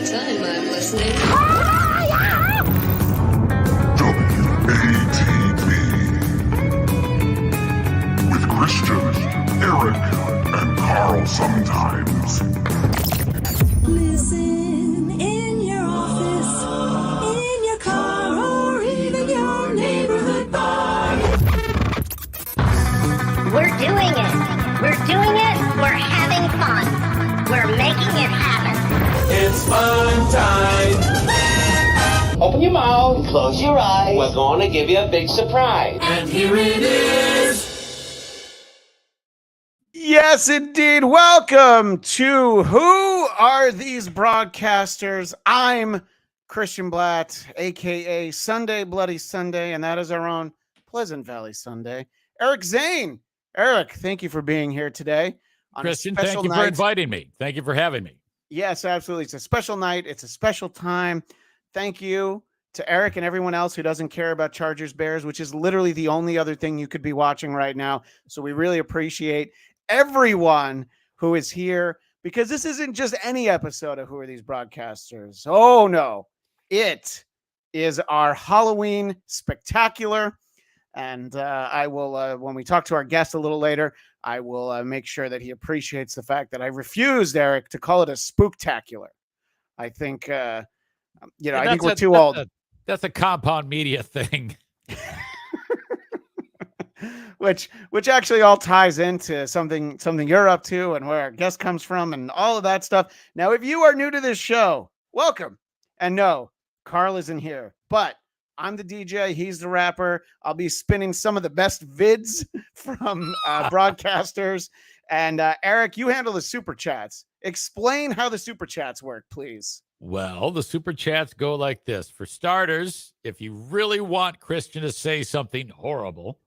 the time I'm listening. WATB with Christian, Eric, and Carl sometimes. Listen in your office, in your car, or even your neighborhood bar. We're doing it. We're doing it. We're having fun. We're making it happen. It's fun time. Open your mouth, close your eyes. We're going to give you a big surprise. And here it is. Yes, indeed. Welcome to Who Are These Broadcasters? I'm Christian Bladt, a.k.a. Sunday Bloody Sunday, and that is our own Pleasant Valley Sunday. Eric Zane. Eric, thank you for being here today. Christian, thank you for inviting me. Thank you for having me. Yes, absolutely. It's a special night. It's a special time. Thank you to Eric and everyone else who doesn't care about Chargers Bears, which is literally the only other thing you could be watching right now. So we really appreciate everyone who is here, because this isn't just any episode of Who Are These Broadcasters? Oh, no. It is our Halloween spectacular. And I will, when we talk to our guest a little later, I will make sure that he appreciates the fact that I refused, Eric, to call it a spooktacular. I think, I think we're too old. That's a compound media thing. which actually all ties into something you're up to and where our guest comes from and all of that stuff. Now, if you are new to this show, welcome. And no, Carl isn't here, but I'm the DJ. He's the rapper. I'll be spinning some of the best vids from broadcasters. And Eric, you handle the super chats. Explain how the super chats work, please. Well, the super chats go like this. For starters, if you really want Christian to say something horrible,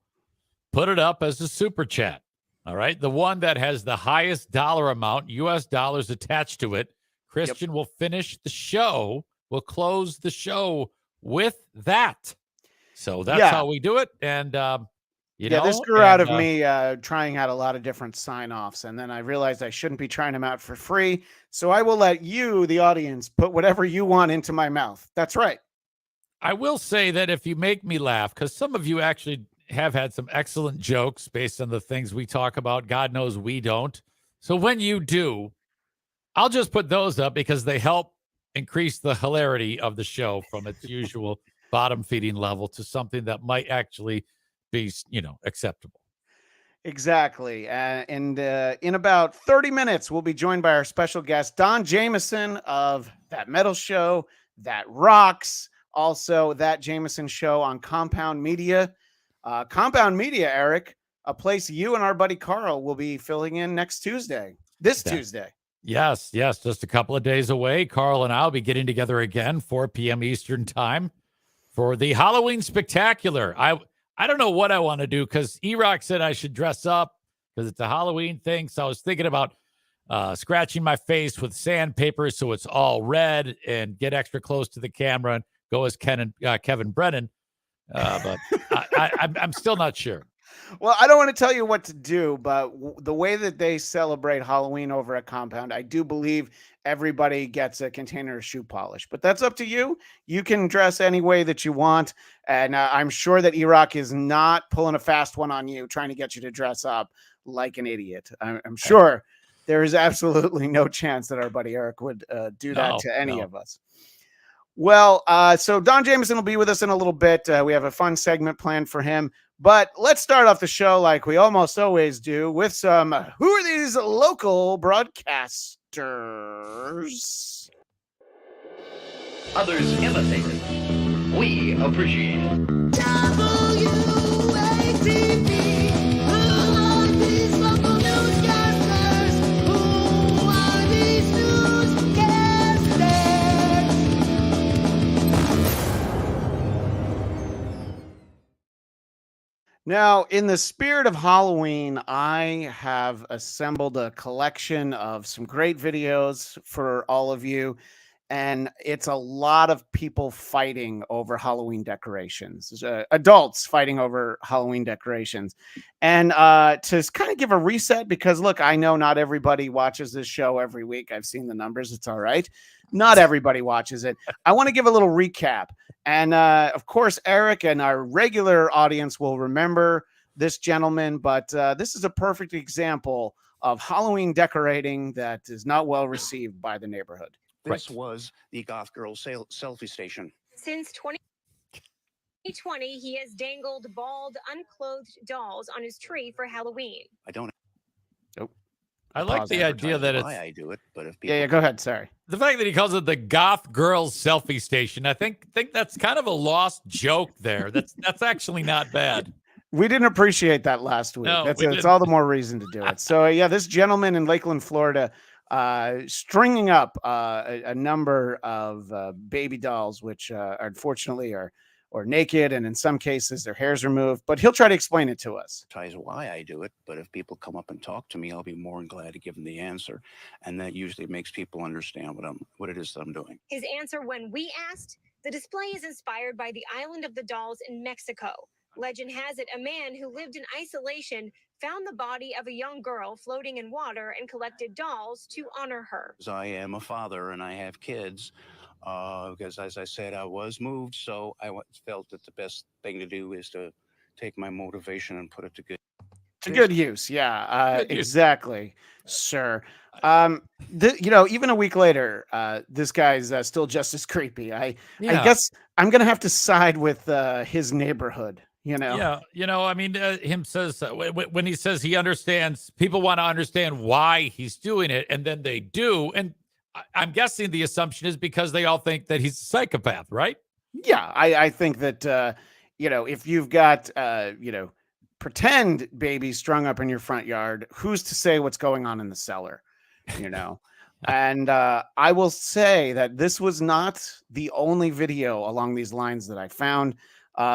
put it up as a super chat. All right. The one that has the highest dollar amount, US dollars attached to it, Christian will finish the show, will close the show with that. So that's how we do it. And, this grew out of me trying out a lot of different sign-offs. And then I realized I shouldn't be trying them out for free. So I will let you, the audience, put whatever you want into my mouth. That's right. I will say that if you make me laugh, because some of you actually have had some excellent jokes based on the things we talk about. God knows we don't. So when you do, I'll just put those up because they help increase the hilarity of the show from its usual bottom feeding level to something that might actually be, acceptable. Exactly. And in about 30 minutes, we'll be joined by our special guest, Don Jamieson of That Metal Show, That Rocks, also That Jamieson Show on Compound Media. Compound Media, Eric, a place you and our buddy Carl will be filling in next Tuesday, Tuesday. Yes, just a couple of days away. Carl and I will be getting together again, 4 p.m. Eastern time for the Halloween Spectacular. I don't know what I want to do because E-Rock said I should dress up because it's a Halloween thing. So I was thinking about scratching my face with sandpaper so it's all red and get extra close to the camera and go as Kevin Brennan. But I'm still not sure. Well, I don't want to tell you what to do, but the way that they celebrate Halloween over at Compound, I do believe everybody gets a container of shoe polish. But that's up to you. You can dress any way that you want. And I'm sure that E-Rock is not pulling a fast one on you, trying to get you to dress up like an idiot. I'm sure there is absolutely no chance that our buddy Eric would do that to any of us. Well, so Don Jamieson will be with us in a little bit. We have a fun segment planned for him. But let's start off the show like we almost always do with some Who Are These Local Broadcasters? Others imitate it. We appreciate it. Now, in the spirit of Halloween, I have assembled a collection of some great videos for all of you. and it's a lot of people fighting over Halloween decorations, adults fighting over Halloween decorations. And to kind of give a reset, because look, I know not everybody watches this show every week. I've seen the numbers. It's all right. Not everybody watches it. I want to give a little recap. And of course, Eric and our regular audience will remember this gentleman, but this is a perfect example of Halloween decorating that is not well received by the neighborhood. This was the Goth Girl selfie station. Since 2020, he has dangled bald, unclothed dolls on his tree for Halloween. I don't. Oh, I like the idea that it's. Why I do it, but if people yeah, go ahead. Sorry. The fact that he calls it the Goth Girls Selfie Station, I think that's kind of a lost joke there. That's actually not bad. We didn't appreciate that last week. No, It's all the more reason to do it. So yeah, this gentleman in Lakeland, Florida, stringing up a number of baby dolls, which unfortunately are naked, and in some cases their hair's removed. But he'll try to explain it to us. Why I do it, but if people come up and talk to me, I'll be more than glad to give them the answer, and that usually makes people understand what it is that I'm doing. His answer when we asked: the display is inspired by the Island of the Dolls in Mexico. Legend has it a man who lived in isolation found the body of a young girl floating in water and collected dolls to honor her. I am a father and I have kids, because as I said, I was moved, so I felt that the best thing to do is to take my motivation and put it to good. To good use, yeah, exactly, sir. Even a week later, this guy's still just as creepy. I guess I'm gonna have to side with his neighborhood. Yeah. I mean, him says when he says he understands, people want to understand why he's doing it, and then they do. And I'm guessing the assumption is because they all think that he's a psychopath, right? Yeah, I think that, if you've got, pretend babies strung up in your front yard, who's to say what's going on in the cellar, And I will say that this was not the only video along these lines that I found.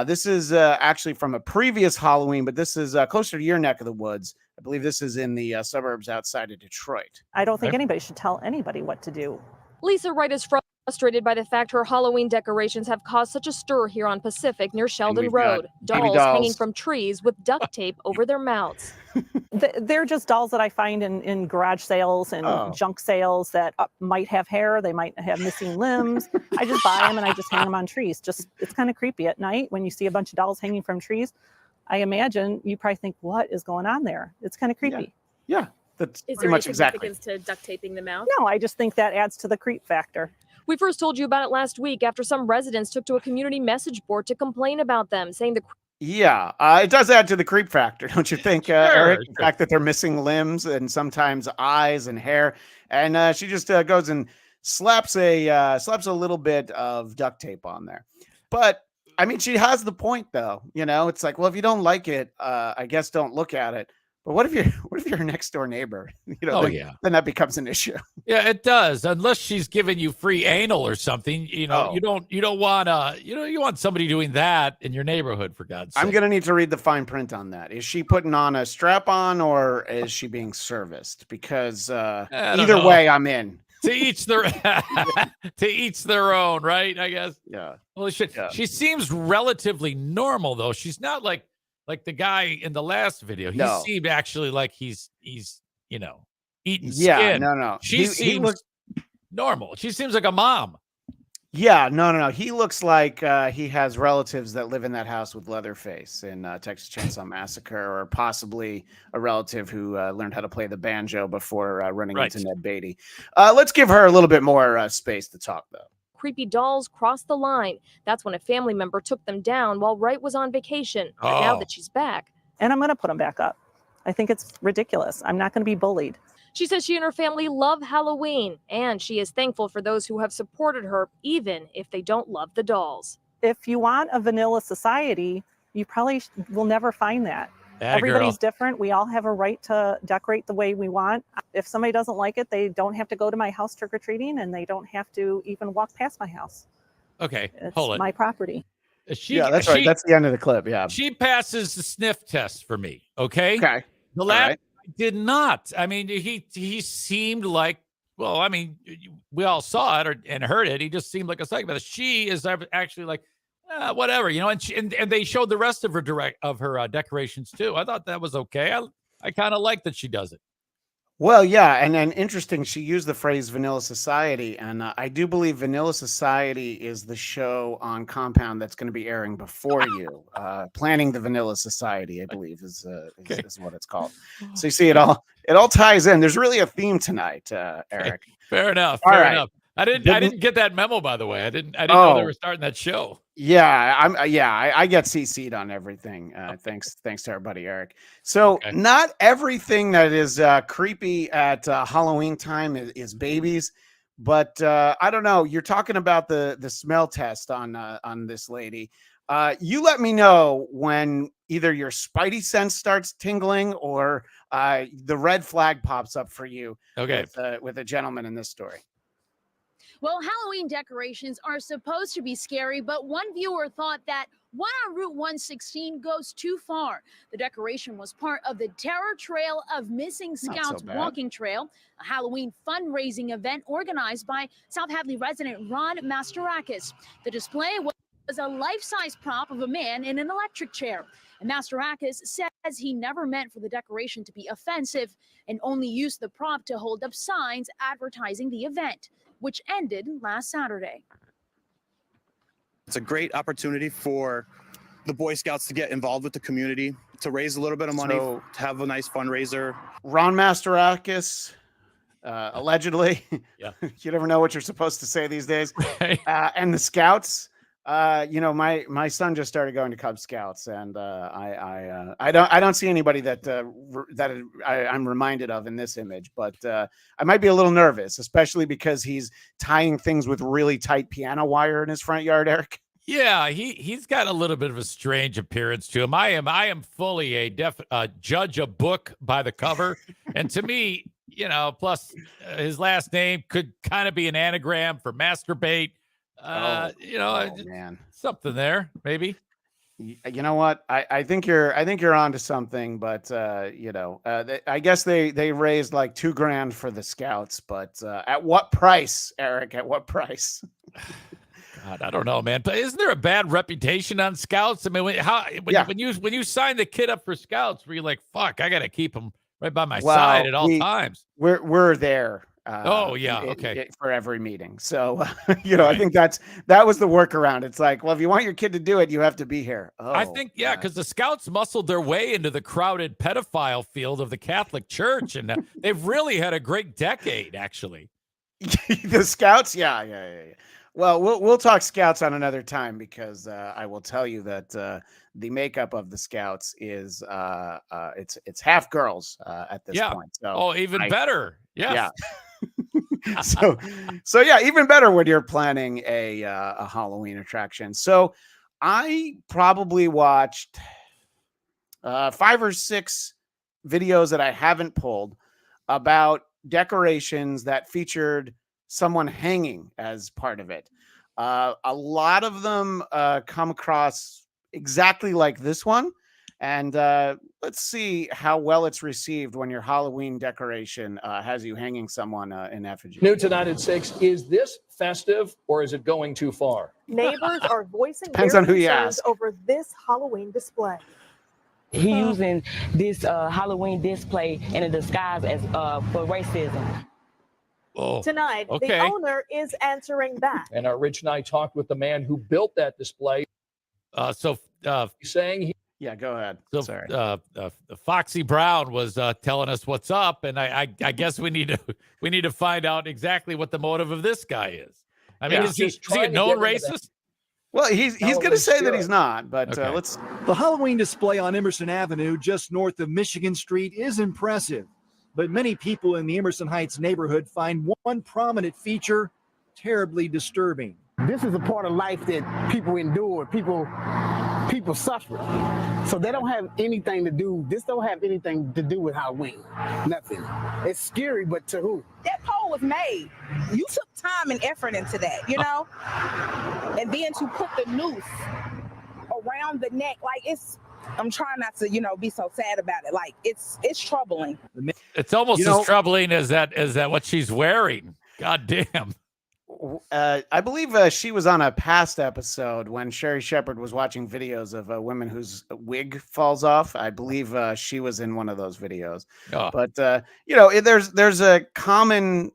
This is actually from a previous Halloween, but this is closer to your neck of the woods. I believe this is in the suburbs outside of Detroit. I don't think anybody should tell anybody what to do. Lisa Wright is frustrated by the fact her Halloween decorations have caused such a stir here on Pacific near Sheldon Road. Dolls hanging from trees with duct tape over their mouths. They're just dolls that I find in garage sales and junk sales that might have hair. They might have missing limbs. I just buy them and I just hang them on trees. It's kind of creepy at night when you see a bunch of dolls hanging from trees. I imagine you probably think, what is going on there? It's kind of creepy. Yeah, that's Is pretty there much any exactly. significance to duct taping them out? No, I just think that adds to the creep factor. We first told you about it last week after some residents took to a community message board to complain about them, saying the Yeah, it does add to the creep factor, don't you think, Eric? The fact that they're missing limbs and sometimes eyes and hair, and she just goes and slaps a little bit of duct tape on there. But I mean, she has the point, though. It's like, well, if you don't like it, I guess don't look at it. But what if you're her next door neighbor? Then that becomes an issue. Yeah, it does. Unless she's giving you free anal or something, you don't want you want somebody doing that in your neighborhood, for God's sake. I'm gonna need to read the fine print on that. Is she putting on a strap on or is she being serviced? Because either way, I'm in. To each their own, right? I guess. Yeah. Well, she seems relatively normal though. She's not like the guy in the last video. He seemed actually like he's eating skin. No. She seems normal. She seems like a mom. Yeah, no. He looks like he has relatives that live in that house with Leatherface in Texas Chainsaw Massacre, or possibly a relative who learned how to play the banjo before running into Ned Beatty. Let's give her a little bit more space to talk, though. creepy dolls crossed the line. That's when a family member took them down while Wright was on vacation. But now that she's back. And I'm going to put them back up. I think it's ridiculous. I'm not going to be bullied. She says she and her family love Halloween, and she is thankful for those who have supported her, even if they don't love the dolls. If you want a vanilla society, you probably will never find that. Everybody's different. We all have a right to decorate the way we want. If somebody doesn't like it, they don't have to go to my house trick-or-treating, and they don't have to even walk past my house. Okay, it's hold it. My property. Yeah, that's right. That's the end of the clip. Yeah. She passes the sniff test for me. Okay. Okay. The last did not. I mean, he seemed like Well, I mean, we all saw it and heard it. He just seemed like a psychopath. She is actually like, whatever, and they showed the rest of her decorations too. I thought that was okay. I kind of like that she does it. Well, yeah, and then interesting, she used the phrase Vanilla Society, and I do believe Vanilla Society is the show on Compound that's going to be airing before you. Planning the Vanilla Society, I believe, is what it's called. So you see, it all ties in. There's really a theme tonight, Eric. Fair enough. All Fair right. enough. I didn't get that memo, by the way. I didn't know they were starting that show. Yeah, I get CC'd on everything. Thanks to our buddy Eric. So not everything that is creepy at Halloween time is babies, but I don't know. You're talking about the smell test on this lady. You let me know when either your spidey sense starts tingling or the red flag pops up for you. Okay, with a gentleman in this story. Well, Halloween decorations are supposed to be scary, but one viewer thought that one on Route 116 goes too far. The decoration was part of the Terror Trail of Missing Scouts walking trail, a Halloween fundraising event organized by South Hadley resident Ron Masterakis. The display was a life-size prop of a man in an electric chair. And Masterakis says he never meant for the decoration to be offensive and only used the prop to hold up signs advertising the event, which ended last Saturday. It's a great opportunity for the Boy Scouts to get involved with the community, to raise a little bit of money, to have a nice fundraiser. Ron Masterakis, allegedly. Yeah. You never know what you're supposed to say these days. And the Scouts, my son just started going to Cub Scouts, and I don't see anybody that I'm reminded of in this image, but I might be a little nervous, especially because he's tying things with really tight piano wire in his front yard, Eric. Yeah, he's got a little bit of a strange appearance to him. I am fully a judge a book by the cover, and to me, plus his last name could kind of be an anagram for masturbate. Man, something there, maybe. You know what? I think you're onto something, but I guess they raised like $2,000 for the Scouts, but at what price, Eric? At what price? God, I don't know, man. But isn't there a bad reputation on Scouts? I mean, when you sign the kid up for Scouts, were you like, fuck, I got to keep him right by my side at all times? We're there. Okay. For every meeting. So, I think that was the workaround. It's like, well, if you want your kid to do it, you have to be here. I think, because the Scouts muscled their way into the crowded pedophile field of the Catholic Church, and they've really had a great decade, actually. The Scouts, yeah. Well, we'll talk Scouts on another time, because I will tell you that the makeup of the Scouts is it's half girls at this point. So even better. Yeah. So yeah, even better when you're planning a Halloween attraction. So I probably watched 5 or 6 videos that I haven't pulled about decorations that featured someone hanging as part of it. A lot of them come across exactly like this one. And let's see how well it's received when your Halloween decoration has you hanging someone in effigy. New tonight at 6. Is this festive or is it going too far? Neighbors are voicing Depends their on who you concerns ask. over this Halloween display. He using this Halloween display in a disguise as for racism. Oh, Tonight, okay. the owner is answering back. And Rich and I talked with the man who built that display. Saying yeah, go ahead. So, Sorry. Foxy Brown was telling us what's up, and I guess we need to find out exactly what the motive of this guy is. I mean, is he a known racist? Well, he's going to say that he's not, but let's. The Halloween display on Emerson Avenue, just north of Michigan Street, is impressive, but many people in the Emerson Heights neighborhood find one prominent feature terribly disturbing. This is a part of life that people endure, people suffer. So they don't have anything to do, this don't have anything to do with Halloween, nothing. It's scary, but to who? That pole was made. You took time and effort into that, and then to put the noose around the neck, like it's I'm trying not to, be so sad about it. Like it's troubling. It's almost as troubling as that what she's wearing. God damn. I believe she was on a past episode when Sherry Shepherd was watching videos of women whose wig falls off. I believe she was in one of those videos. Oh. But there's a common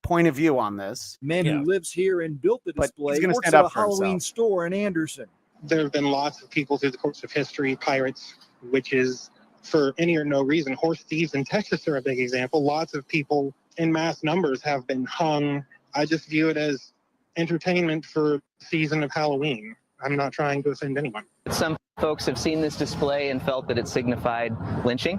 point of view on this. Man who lives here and built the display he's gonna works stand at up a for Halloween himself. store in Anderson. There have been lots of people through the course of history, pirates, witches, for any or no reason. Horse thieves in Texas are a big example. Lots of people in mass numbers have been hung. I just view it as entertainment for the season of Halloween. I'm not trying to offend anyone. Some folks have seen this display and felt that it signified lynching.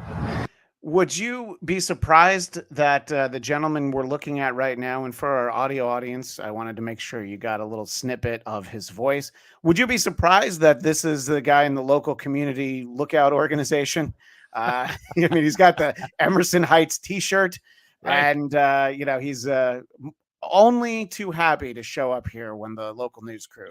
Would you be surprised that the gentleman we're looking at right now, and for our audio audience, I wanted to make sure you got a little snippet of his voice. Would you be surprised that this is the guy in the local community lookout organization? I mean, he's got the Emerson Heights t-shirt, Right. and he's only too happy to show up here when the local news crew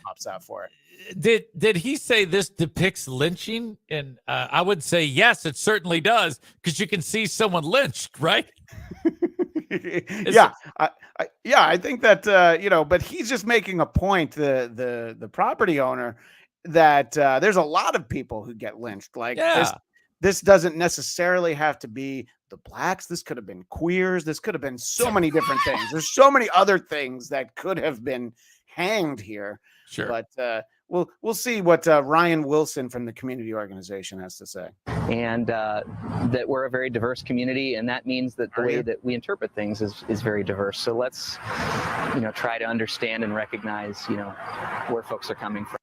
pops out for it. Did he say this depicts lynching? And I would say yes, it certainly does, because you can see someone lynched, right? I think that but he's just making a point, the property owner, that there's a lot of people who get lynched. Like this doesn't necessarily have to be the blacks. This could have been queers. This could have been so many different things. There's so many other things that could have been hanged here. Sure. But we'll see what Ryan Wilson from the community organization has to say. And that we're a very diverse community, and that means that the way that we interpret things is very diverse. So let's, try to understand and recognize, where folks are coming from.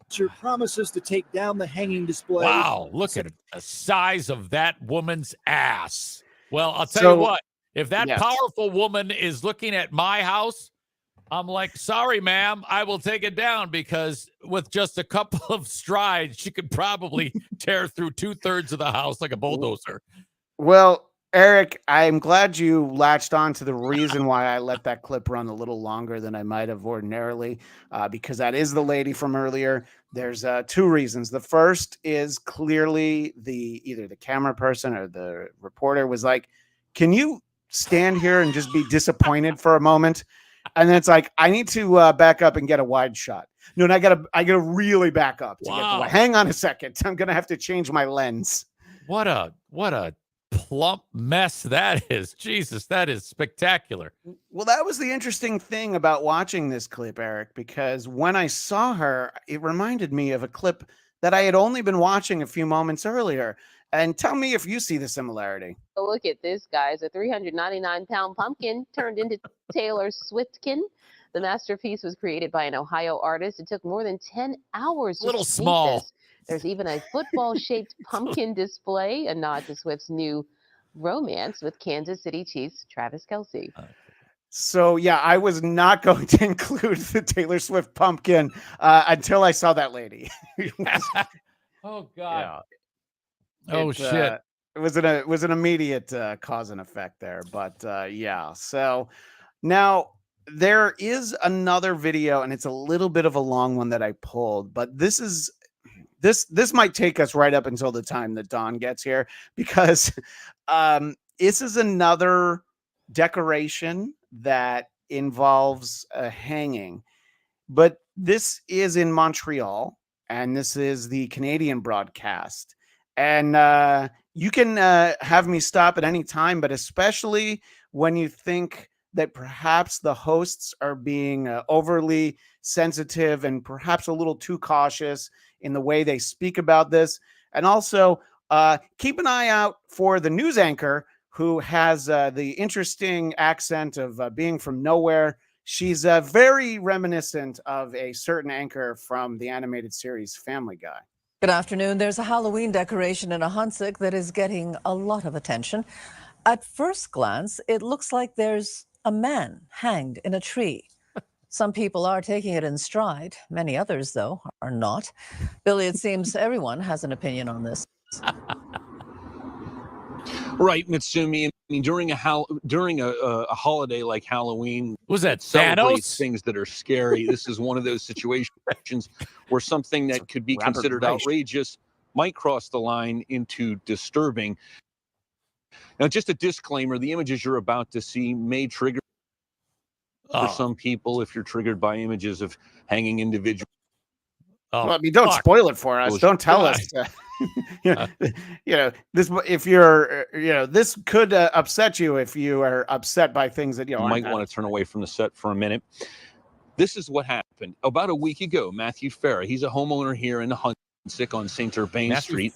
Fisher promises to take down the hanging display. Wow, look at the size of that woman's ass. Well, I'll tell you what, if that powerful woman is looking at my house, I'm like, sorry, ma'am, I will take it down, because with just a couple of strides, she could probably tear through 2/3 of the house like a bulldozer. Well, Eric, I'm glad you latched on to the reason why I let that clip run a little longer than I might have ordinarily, because that is the lady from earlier. There's two reasons. The first is clearly either the camera person or the reporter was like, can you stand here and just be disappointed for a moment? And then it's like, I need to back up and get a wide shot. No, and I gotta really back up to get the wide. Hang on a second. I'm gonna have to change my lens. What a plump mess that is. Jesus, that is spectacular. Well, that was the interesting thing about watching this clip, Eric, because when I saw her, it reminded me of a clip that I had only been watching a few moments earlier. And tell me if you see the similarity. Look at this, guys. A 399-pound pumpkin turned into Taylor Swiftkin. The masterpiece was created by an Ohio artist. It took more than 10 hours. A little small. This. There's even a football-shaped pumpkin display, a nod to Swift's new romance with Kansas City Chiefs Travis Kelce. So, yeah, I was not going to include the Taylor Swift pumpkin until I saw that lady. Oh, God. Yeah. Shit. It was an immediate cause and effect there. But, yeah. So, now there is another video, and it's a little bit of a long one that I pulled. But this might take us right up until the time that Don gets here, because this is another decoration that involves a hanging, but this is in Montreal, and this is the Canadian broadcast. And you can have me stop at any time, but especially when you think that perhaps the hosts are being overly sensitive and perhaps a little too cautious in the way they speak about this. And also keep an eye out for the news anchor, who has the interesting accent of being from nowhere. She's very reminiscent of a certain anchor from the animated series Family Guy. Good afternoon. There's a Halloween decoration in Ahuntsic that is getting a lot of attention. At first glance, it looks like there's a man hanged in a tree. Some people are taking it in stride. Many others, though, are not. Billy, it seems everyone has an opinion on this. Right, Mitsumi. I mean, during a holiday like Halloween, was that celebrates Thanos? things that are scary. This is one of those situations where something that could be Robert considered Reich. outrageous might cross the line into disturbing. Now, just a disclaimer: the images you're about to see may trigger for some people if you're triggered by images of hanging individuals. Well, I mean, don't spoil it for us. Don't tell us. This. If you're, this could upset you if you are upset by things that You might want to turn away from the set for a minute. This is what happened about a week ago. Matthew Farah, he's a homeowner here in Huntsick on St. Urbain Street.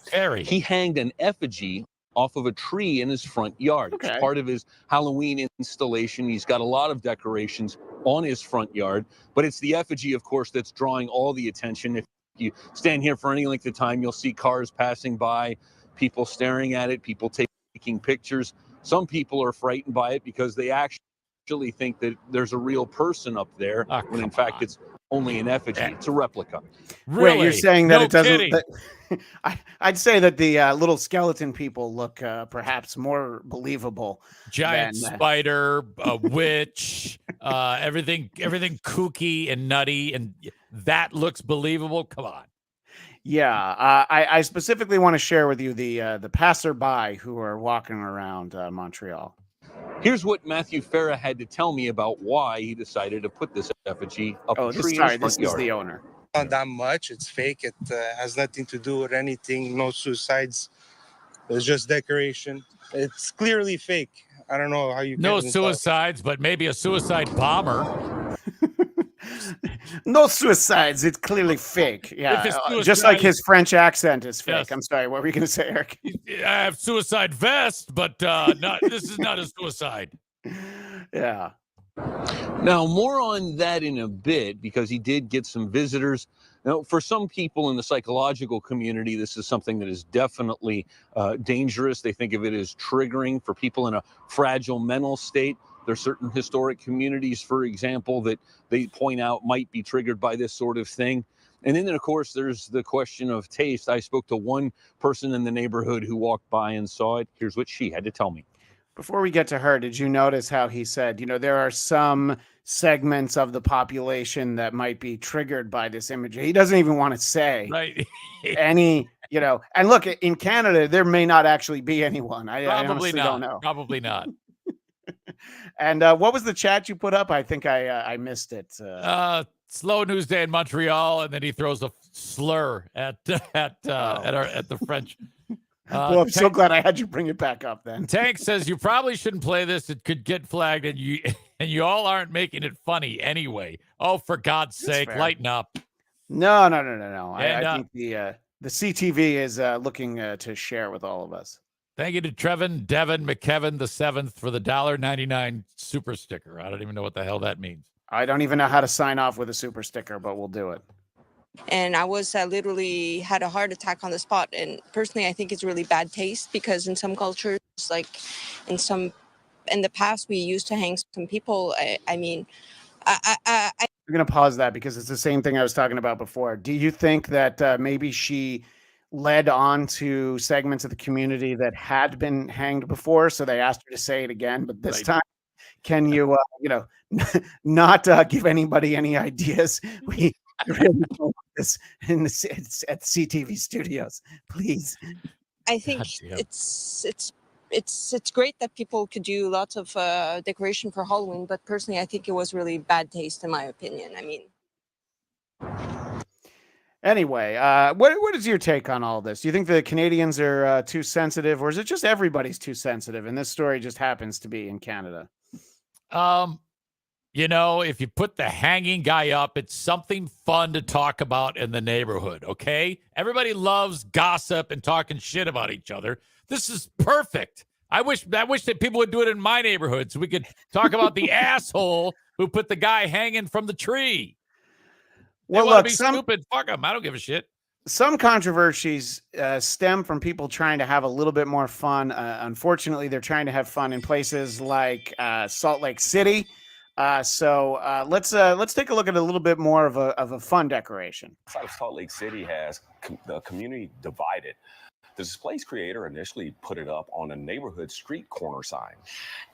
He hanged an effigy off of a tree in his front yard. It's part of his Halloween installation. He's got a lot of decorations on his front yard, but it's the effigy, of course, that's drawing all the attention. If you stand here for any length of time, you'll see cars passing by, people staring at it, people taking pictures. Some people are frightened by it because they actually think that there's a real person up there, when in fact it's only an effigy. It's a replica. Wait, you're saying that it doesn't? I'd say that the little skeleton people look perhaps more believable. Giant spider, a witch, everything kooky and nutty, and that looks believable. Come on. Yeah, I specifically want to share with you the passerby who are walking around Montreal. Here's what Matthew Farah had to tell me about why he decided to put this effigy up a tree in his front this is yard. the owner. Not that much. It's fake. It has nothing to do with anything. No suicides. It's just decoration. It's clearly fake. I don't know how you can No install it. suicides, but maybe a suicide bomber. No suicides. It's clearly fake. Yeah, just like his French accent is fake. Yes. I'm sorry. What were you going to say, Eric? I have suicide vest, but this is not a suicide. Yeah. Now, more on that in a bit, because he did get some visitors. Now, for some people in the psychological community, this is something that is definitely dangerous. They think of it as triggering for people in a fragile mental state. There are certain historic communities, for example, that they point out might be triggered by this sort of thing. And then, of course, there's the question of taste. I spoke to one person in the neighborhood who walked by and saw it. Here's what she had to tell me. Before we get to her, did you notice how he said, there are some segments of the population that might be triggered by this image? He doesn't even want to say any, and look, in Canada, there may not actually be anyone. I honestly don't know. Probably not. And what was the chat you put up? I think I missed it. Slow news day in Montreal, and then he throws a slur at the French. Well, I'm so glad I had you bring it back up then. Tank says you probably shouldn't play this. It could get flagged, and you all aren't making it funny anyway. Oh, for God's sake, lighten up. No. And, I think the CTV is looking to share with all of us. Thank you to Trevin Devin McKevin the 7th for the $1.99 super sticker. I don't even know what the hell that means. I don't even know how to sign off with a super sticker, but we'll do it. And I literally had a heart attack on the spot. And personally, I think it's really bad taste because in some cultures, like in the past, we used to hang some people. I'm going to pause that because it's the same thing I was talking about before. Do you think that maybe she led on to segments of the community that had been hanged before, so they asked her to say it again, but this time, can you, not give anybody any ideas? We really don't want this at CTV studios, please. I think it's great that people could do lots of decoration for Halloween, but personally, I think it was really bad taste, in my opinion. Anyway, what is your take on all this? Do you think the Canadians are too sensitive, or is it just everybody's too sensitive? And this story just happens to be in Canada. If you put the hanging guy up, it's something fun to talk about in the neighborhood, okay? Everybody loves gossip and talking shit about each other. This is perfect. I wish that people would do it in my neighborhood so we could talk about the asshole who put the guy hanging from the tree. Well, look, look, stupid. Fuck them. I don't give a shit. Some controversies stem from people trying to have a little bit more fun. Unfortunately, they're trying to have fun in places like Salt Lake City. So let's take a look at a little bit more of a fun decoration. Salt Lake City has the community divided. The display's creator initially put it up on a neighborhood street corner sign.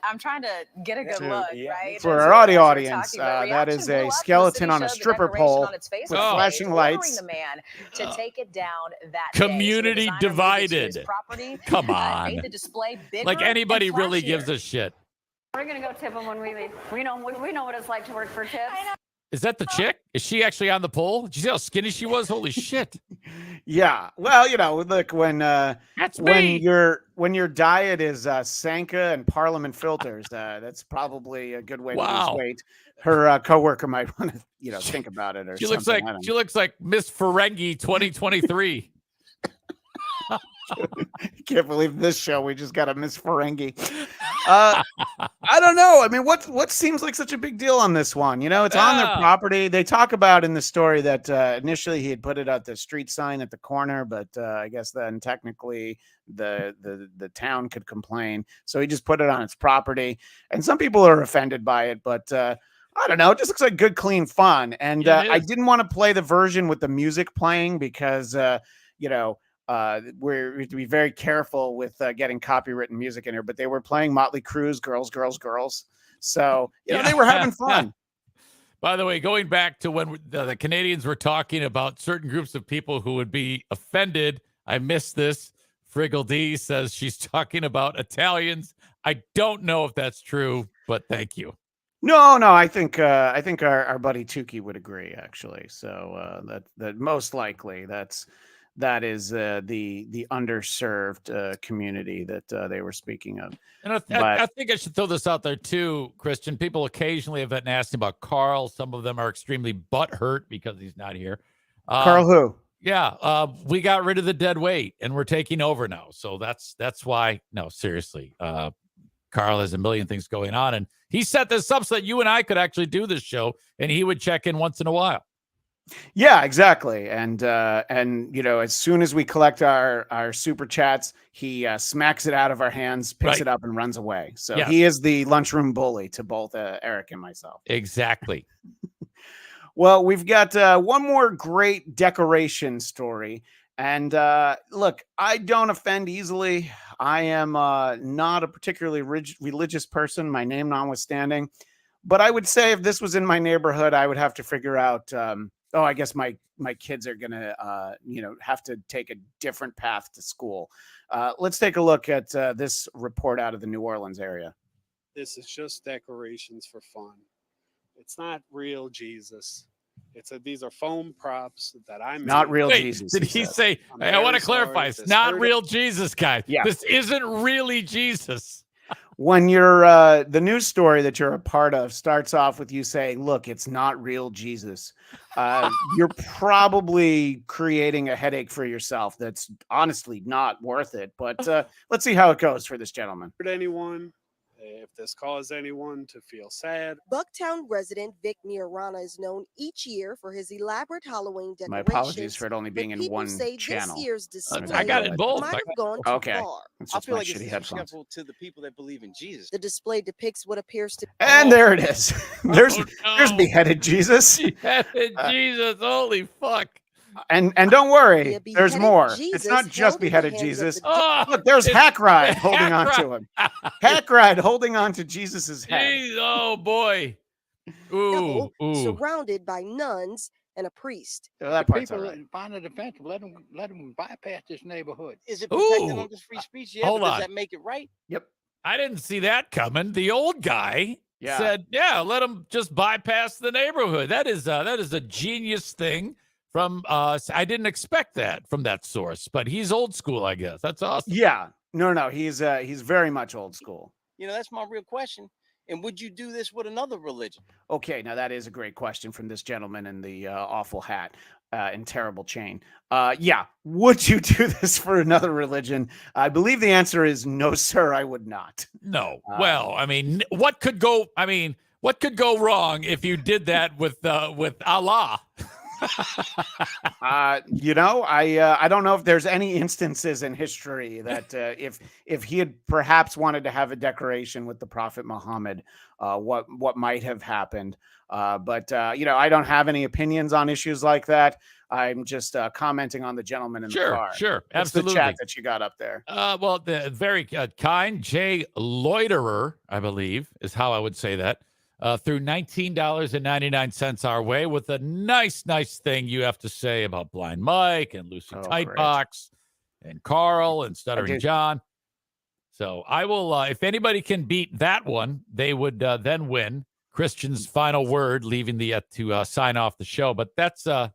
I'm trying to get a good look, right? For our audio audience, that is a skeleton on a stripper pole with flashing lights. The man to take it down that Community divided. Property, Come on. made the display bigger Like anybody and really flashier. gives a shit. We're going to go tip them when we leave. We know what it's like to work for tips. Is that the chick? Is she actually on the pole? Did you see how skinny she was? Holy shit. Yeah. Well, look, when your diet is Sanka and Parliament filters, that's probably a good way to lose weight. Her coworker might want to, think about it or She something. looks like Miss Ferengi 2023. Can't believe this show. We just got a Miss Ferengi. I don't know. I mean, what seems like such a big deal on this one? It's on their property. They talk about in the story that initially he had put it at the street sign at the corner, but I guess then technically the town could complain, so he just put it on its property. And some people are offended by it, but I don't know. It just looks like good, clean fun. And I didn't want to play the version with the music playing because we have to be very careful with getting copywritten music in here, but they were playing Motley Crue's Girls, Girls, Girls. So, they were having fun. By the way, going back to when the Canadians were talking about certain groups of people who would be offended, I missed this. Friggle D says she's talking about Italians. I don't know if that's true, but thank you. No, I think our buddy Tukey would agree, actually. So that most likely that is the underserved community that they were speaking of. And I think I should throw this out there too, Christian. People occasionally have been asking about Carl. Some of them are extremely butthurt because he's not here. Carl who? Yeah, we got rid of the dead weight and we're taking over now. So that's why. No, seriously. Carl has a million things going on, and he set this up so that you and I could actually do this show, and he would check in once in a while. Yeah, exactly. And as soon as we collect our super chats, he smacks it out of our hands, picks it up, and runs away. So he is the lunchroom bully to both Eric and myself. Exactly. Well, we've got one more great decoration story. And look, I don't offend easily. I am not a particularly religious person, my name notwithstanding. But I would say if this was in my neighborhood, I would have to figure out, I guess my kids are going to, have to take a different path to school. Let's take a look at this report out of the New Orleans area. This is just decorations for fun. It's not real Jesus. These are foam props that I'm not real Jesus. Did he say? I want to clarify. It's not real Jesus, guys. Yeah. This isn't really Jesus. When you're the news story that you're a part of starts off with you saying, "Look, it's not real Jesus," you're probably creating a headache for yourself. That's honestly not worth it. But let's see how it goes for this gentleman. Anyone? If this caused anyone to feel sad. Bucktown resident Vic Miorana is known each year for his elaborate Halloween decorations. My apologies for it only being in one channel. This year's display I got it both. might have gone too okay. far. I feel like it's disrespectful to the people that believe in Jesus. The display depicts what appears to and there it is. There's beheaded Jesus. Beheaded Jesus. Holy fuck. And don't worry, there's more. It's not just beheaded Jesus. Look, there's Hack Ride holding on to him. Hack Ride holding on to Jesus's head. Jeez, oh boy. Ooh. Surrounded by nuns and a priest. Oh, that part's people all right. find it offensive. Let them bypass this neighborhood. Is it protected under free speech? Yeah, hold but on. Does that make it right? Yep. I didn't see that coming. The old guy said, let him just bypass the neighborhood. That is a genius thing. From I didn't expect that from that source, but he's old school, I guess. That's awesome. Yeah, no, he's very much old school. That's my real question. And would you do this with another religion? Okay, now that is a great question from this gentleman in the awful hat and terrible chain. Would you do this for another religion? I believe the answer is no, sir. I would not. No. Well, I mean, what could go wrong if you did that with Allah? I don't know if there's any instances in history that if he had perhaps wanted to have a decoration with the Prophet Muhammad, what might have happened. But I don't have any opinions on issues like that. I'm just commenting on the gentleman in the car. Sure, What's absolutely. the chat that you got up there? Well, the very kind Jay Loiterer, I believe, is how I would say that. Through $19.99 our way with a nice thing you have to say about Blind Mike and Lucy Tightbox and Carl and Stuttering John. So I will, if anybody can beat that one, they would then win Christian's final word, leaving the to sign off the show. But that's a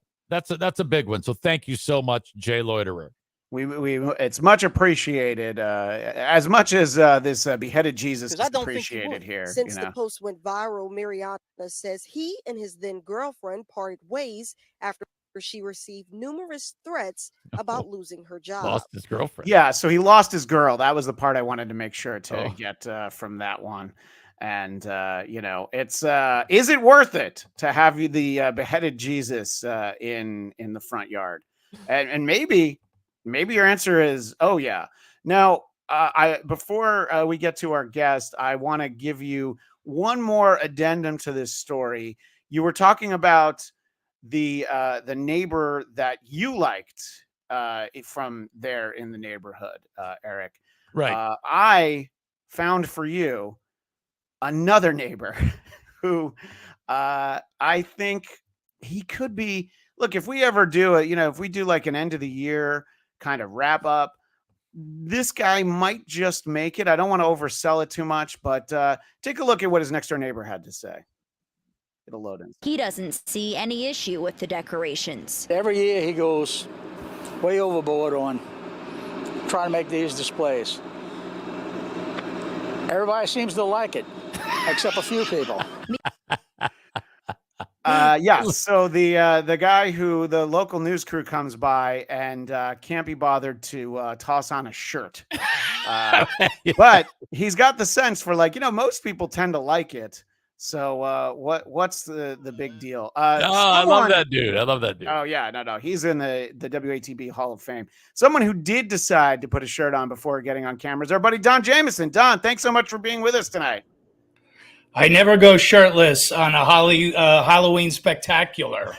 big one. So thank you so much, Jay Loiterer. It's much appreciated, as much as this beheaded Jesus is appreciated here. Since the post went viral, Mariana says he and his then girlfriend parted ways after she received numerous threats about losing her job. Lost his girlfriend. Yeah, so he lost his girl. That was the part I wanted to make sure to get from that one. And it's is it worth it to have the beheaded Jesus in the front yard? And maybe your answer is, oh yeah. Now, before we get to our guest, I want to give you one more addendum to this story. You were talking about the neighbor that you liked from there in the neighborhood, Eric. Right. I found for you another neighbor who I think he could be. Look, if we ever do if we do like an end of the year kind of wrap up, this guy might just make it. I don't want to oversell it too much, but take a look at what his next door neighbor had to say. It'll load in. He doesn't see any issue with the decorations. Every year he goes way overboard on trying to make these displays. Everybody seems to like it, except a few people. So the guy who the local news crew comes by and can't be bothered to toss on a shirt, but he's got the sense for most people tend to like it. So what's the big deal? I love that dude. Oh yeah, no, he's in the WATB Hall of Fame. Someone who did decide to put a shirt on before getting on camera is our buddy Don Jamieson. Don, thanks so much for being with us tonight. I never go shirtless on a Halloween spectacular.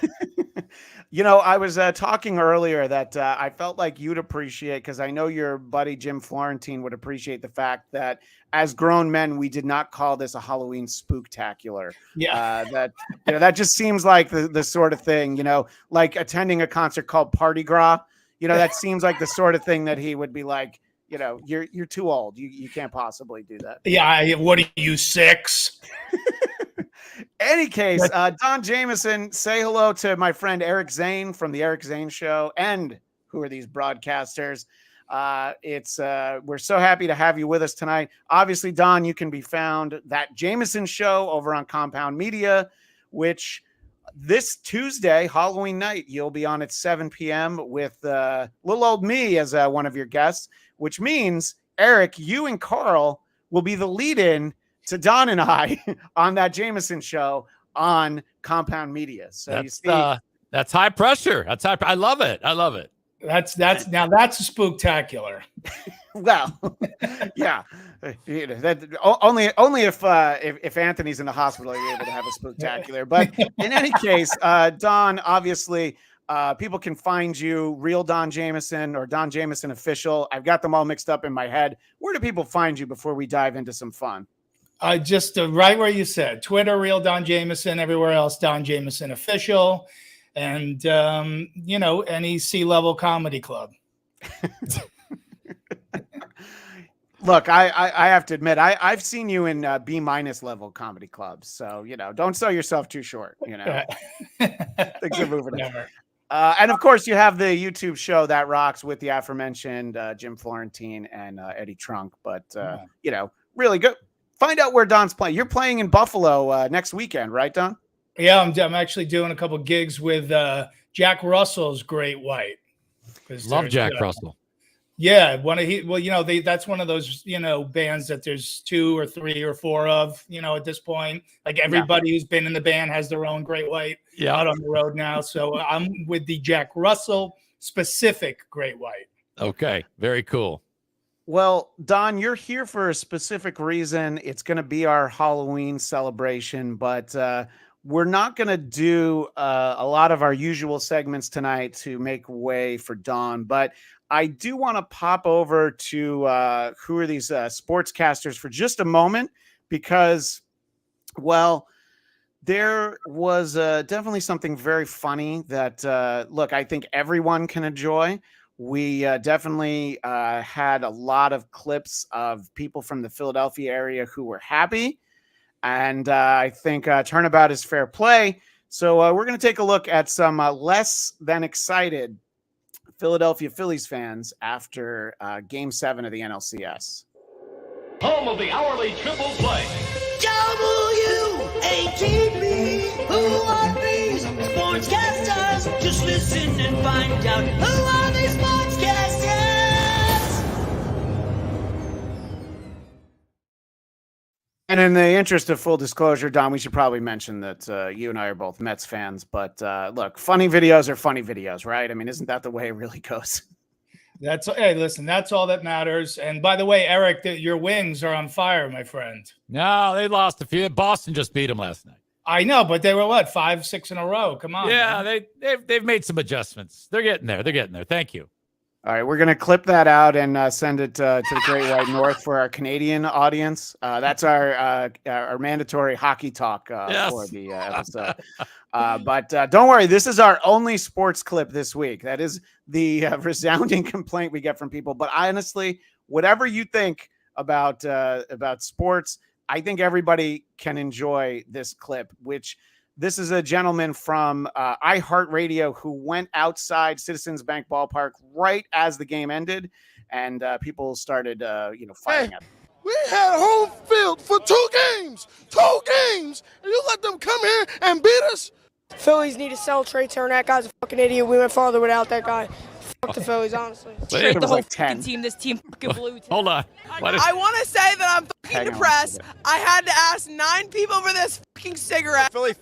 I was talking earlier that I felt like you'd appreciate, because I know your buddy Jim Florentine would appreciate the fact that as grown men, we did not call this a Halloween spooktacular. Yeah. That just seems like the sort of thing, like attending a concert called Party Gras. That seems like the sort of thing that he would be like, you're too old. You can't possibly do that. Yeah. What are you, 6? Any case, Don Jamieson, say hello to my friend Eric Zane from the Eric Zane Show. And who are these broadcasters? We're so happy to have you with us tonight. Obviously, Don, you can be found That Jamieson Show over on Compound Media, which this Tuesday, Halloween night, you'll be on at 7 p.m. with little old me as one of your guests, which means, Eric, you and Carl will be the lead-in to Don and I on That Jamieson Show on Compound Media. So that's high pressure. I love it. That's now that's a spooktacular. Well, yeah, only if Anthony's in the hospital, you're able to have a spooktacular. But in any case, Don, obviously, people can find you, Real Don Jamieson or Don Jamieson Official. I've got them all mixed up in my head. Where do people find you before we dive into some fun? Just right where you said, Twitter, Real Don Jamieson, everywhere else, Don Jamieson Official, and, any C-level comedy club. Look, I have to admit, I've seen you in B- level comedy clubs. So, don't sell yourself too short, Things are moving. And of course, you have the YouTube show That Rocks with the aforementioned Jim Florentine and Eddie Trunk. But, really good. Find out where Don's playing. You're playing in Buffalo next weekend, right, Don? Yeah, I'm actually doing a couple gigs with Jack Russell's Great White. Love Jack Russell. Yeah, that's one of those, bands that there's 2 or 3 or 4 of, at this point. Like everybody who's been in the band has their own Great White out on the road now. So I'm with the Jack Russell specific Great White. Okay, very cool. Well, Don, you're here for a specific reason. It's going to be our Halloween celebration, but we're not going to do a lot of our usual segments tonight to make way for Don. But I do want to pop over to who are these sportscasters for just a moment, because, well, there was definitely something very funny that, look, I think everyone can enjoy. We definitely had a lot of clips of people from the Philadelphia area who were happy. And I think turnabout is fair play. So we're going to take a look at some less than excited Philadelphia Phillies fans after Game 7 of the NLCS. Home of the hourly triple play. W-A-T-B, who are these sportscasters? Just listen and find out who are these sportscasters. And in the interest of full disclosure, Don, we should probably mention that you and I are both Mets fans. But look, funny videos are funny videos, right? I mean, isn't that the way it really goes? Hey, listen, that's all that matters. And by the way, Eric, your wings are on fire, my friend. No, they lost a few. Boston just beat them last night. I know, but they were what, 5, 6 in a row? Come on. Yeah, man. they've made some adjustments. They're getting there. They're getting there. Thank you. All right, we're going to clip that out and send it to the Great White North for our Canadian audience. That's our mandatory hockey talk for the episode. But don't worry, this is our only sports clip this week. That is the resounding complaint we get from people. But honestly, whatever you think about sports, I think everybody can enjoy this clip, which this is a gentleman from iHeartRadio who went outside Citizens Bank Ballpark right as the game ended, and people started, firing at him. We had home field for 2 games, and you let them come here and beat us? Phillies need to sell Trey Turner. That guy's a fucking idiot. We went farther without that guy. Fuck the Phillies, honestly. Straight the whole fucking team. This team fucking blew. Hold on. I want to say that I'm fucking depressed. I had to ask 9 people for this fucking cigarette. Philly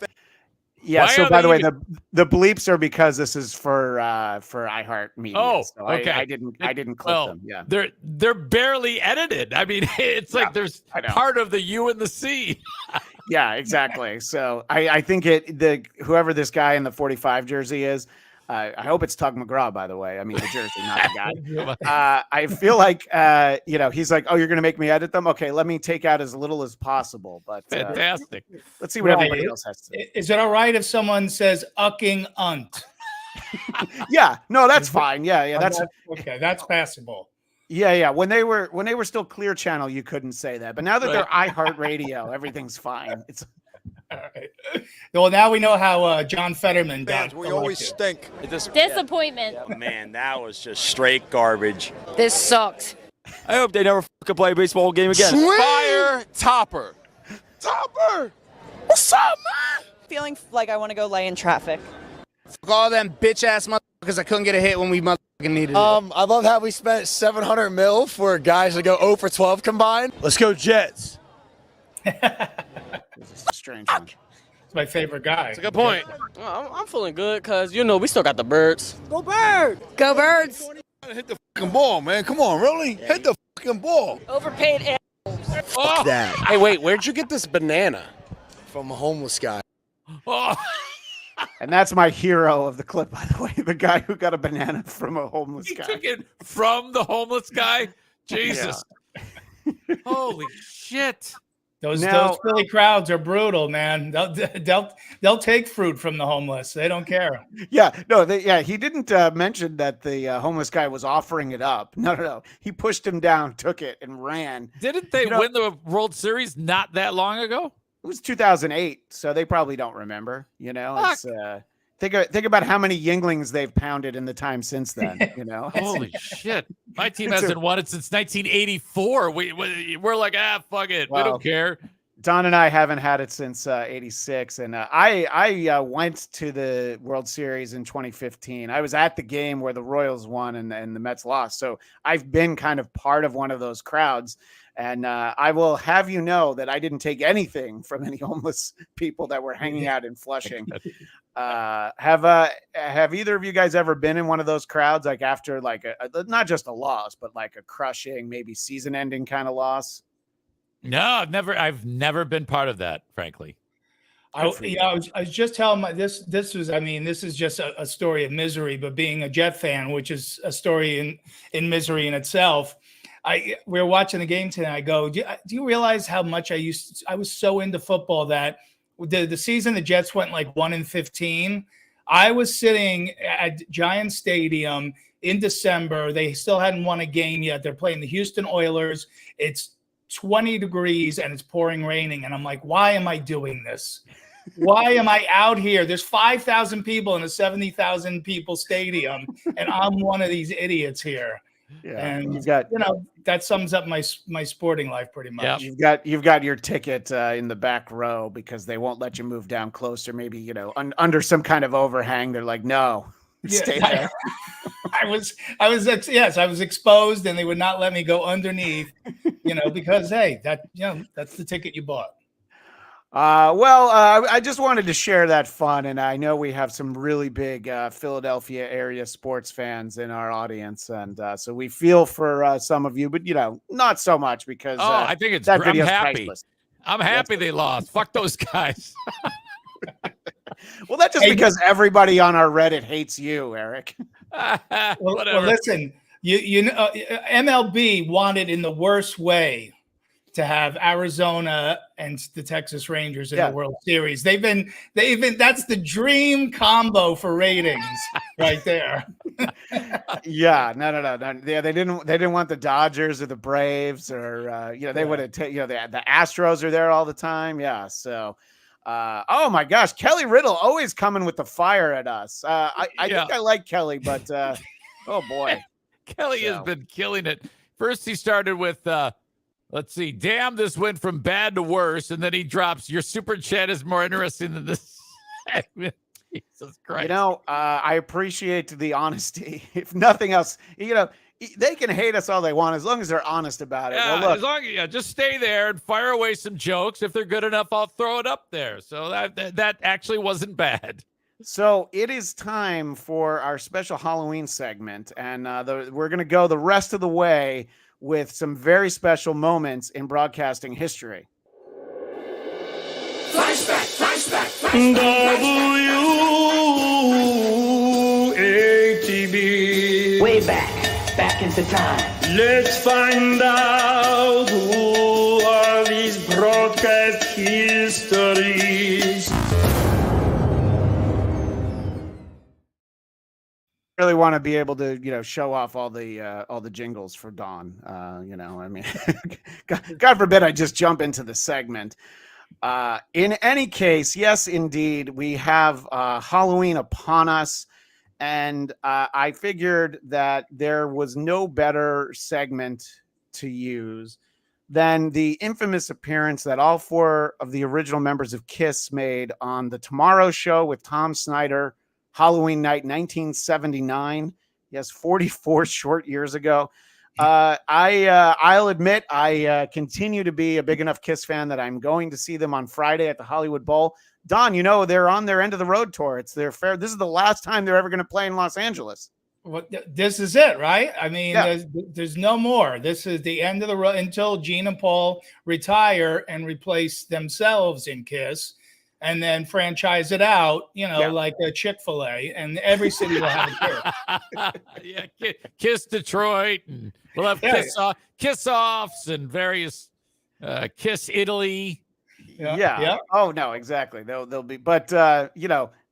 Yeah. So by the way, the bleeps are because this is for iHeart Media. Oh, so okay. I didn't clip them. Yeah. They're barely edited. I mean, it's like there's part of the U and the C. Yeah, exactly. So I think whoever this guy in the 45 jersey is, I hope it's Tug McGraw, by the way. I mean, the jersey, not the guy. I feel like, he's like, oh, you're going to make me edit them? Okay, let me take out as little as possible. But fantastic. Let's see what everybody else has to say. Is it all right if someone says "ucking unt"? Yeah, no, that's fine. Yeah, that's okay. That's passable. Yeah. When they were still Clear Channel, you couldn't say that. But now that they're iHeartRadio, everything's fine. It's all right. Well, now we know how John Fetterman got. We always stink. Disappointment. Oh, man, that was just straight garbage. This sucks. I hope they never fucking play a baseball game again. Fire Topper. Topper! What's up, man? Feeling like I want to go lay in traffic. Fuck all them bitch-ass motherfuckers I couldn't get a hit when we motherfucking needed it. I love how we spent $700 million for guys to go 0 for 12 combined. Let's go Jets. This is a strange one. It's my favorite guy. That's a good point. I'm feeling good because, we still got the birds. Go Birds! Go Birds! Hit the fucking ball, man. Come on, really? Hit the fucking ball. Overpaid animals. Fuck that. Hey, wait, where'd you get this banana? From a homeless guy. Oh. And that's my hero of the clip, by the way. The guy who got a banana from a homeless guy. He took it from the homeless guy? Jesus. Yeah. Holy shit. Those Philly crowds are brutal, man. They'll take fruit from the homeless. They don't care. Yeah, no, he didn't mention that the homeless guy was offering it up. No. He pushed him down, took it, and ran. Didn't they win the World Series not that long ago? It was 2008, so they probably don't remember. It's think about how many Yinglings they've pounded in the time since then. Holy shit! My team hasn't won it since 1984. We're like, fuck it, we don't care. Don and I haven't had it since '86, and I went to the World Series in 2015. I was at the game where the Royals won and the Mets lost, so I've been kind of part of one of those crowds. And I will have you know that I didn't take anything from any homeless people that were hanging out in Flushing. Have either of you guys ever been in one of those crowds, like after like not just a loss, but like a crushing, maybe season-ending kind of loss? No, I've never been part of that, frankly. I was just telling this is just a story of misery, but being a Jet fan, which is a story in misery in itself. We were watching the game tonight. I go, do you realize how much I was so into football that the season the Jets went like 1-15. I was sitting at Giant Stadium in December. They still hadn't won a game yet. They're playing the Houston Oilers. It's 20 degrees and it's pouring raining. And I'm like, why am I doing this? Why am I out here? There's 5,000 people in a 70,000 people stadium, and I'm one of these idiots here. Yeah, and you've got, that sums up my sporting life pretty much. Yep. You've got your ticket in the back row because they won't let you move down closer. Maybe under some kind of overhang. They're like, no, stay there. I was exposed, and they would not let me go underneath. Because hey, that's the ticket you bought. I just wanted to share that fun, and I know we have some really big Philadelphia area sports fans in our audience, and so we feel for some of you, but not so much because I think it's that I'm video's happy. priceless. I'm happy they lost. Fuck those guys. Well, that's just because everybody on our Reddit hates you, Eric. Well, listen, MLB wanted in the worst way to have Arizona and the Texas Rangers in the World Series. They've been that's the dream combo for ratings right there. Yeah, no. Yeah, they didn't want the Dodgers or the Braves or they would have the Astros are there all the time. Yeah, so oh my gosh, Kelly Riddle always coming with the fire at us. I think I like Kelly, but oh boy. Kelly has been killing it. First he started with let's see. Damn, this went from bad to worse. And then he drops, your super chat is more interesting than this segment. Jesus Christ. I appreciate the honesty. If nothing else, they can hate us all they want as long as they're honest about it. Yeah, well, look, as long as just stay there and fire away some jokes. If they're good enough, I'll throw it up there. So that actually wasn't bad. So it is time for our special Halloween segment. And we're going to go the rest of the way with some very special moments in broadcasting history. Flashback. WATB. Way back into time. Let's find out who are these broadcast histories. Really want to be able to show off all the jingles for Dawn. I mean, God forbid I just jump into the segment. In any case, yes, indeed, we have Halloween upon us, and I figured that there was no better segment to use than the infamous appearance that all four of the original members of KISS made on The Tomorrow Show with Tom Snyder, Halloween night, 1979. Yes, 44 short years ago. I'll admit I continue to be a big enough KISS fan that I'm going to see them on Friday at the Hollywood Bowl. Don, they're on their end of the road tour. It's their fair. This is the last time they're ever going to play in Los Angeles. Well, this is it, right? I mean, there's no more. This is the end of the road until Gene and Paul retire and replace themselves in KISS. And then franchise it out, like a Chick-fil-A, and every city will have a KISS. KISS Detroit, and we'll have KISS offs and various KISS Italy. Yeah. Oh no, exactly. They'll be, but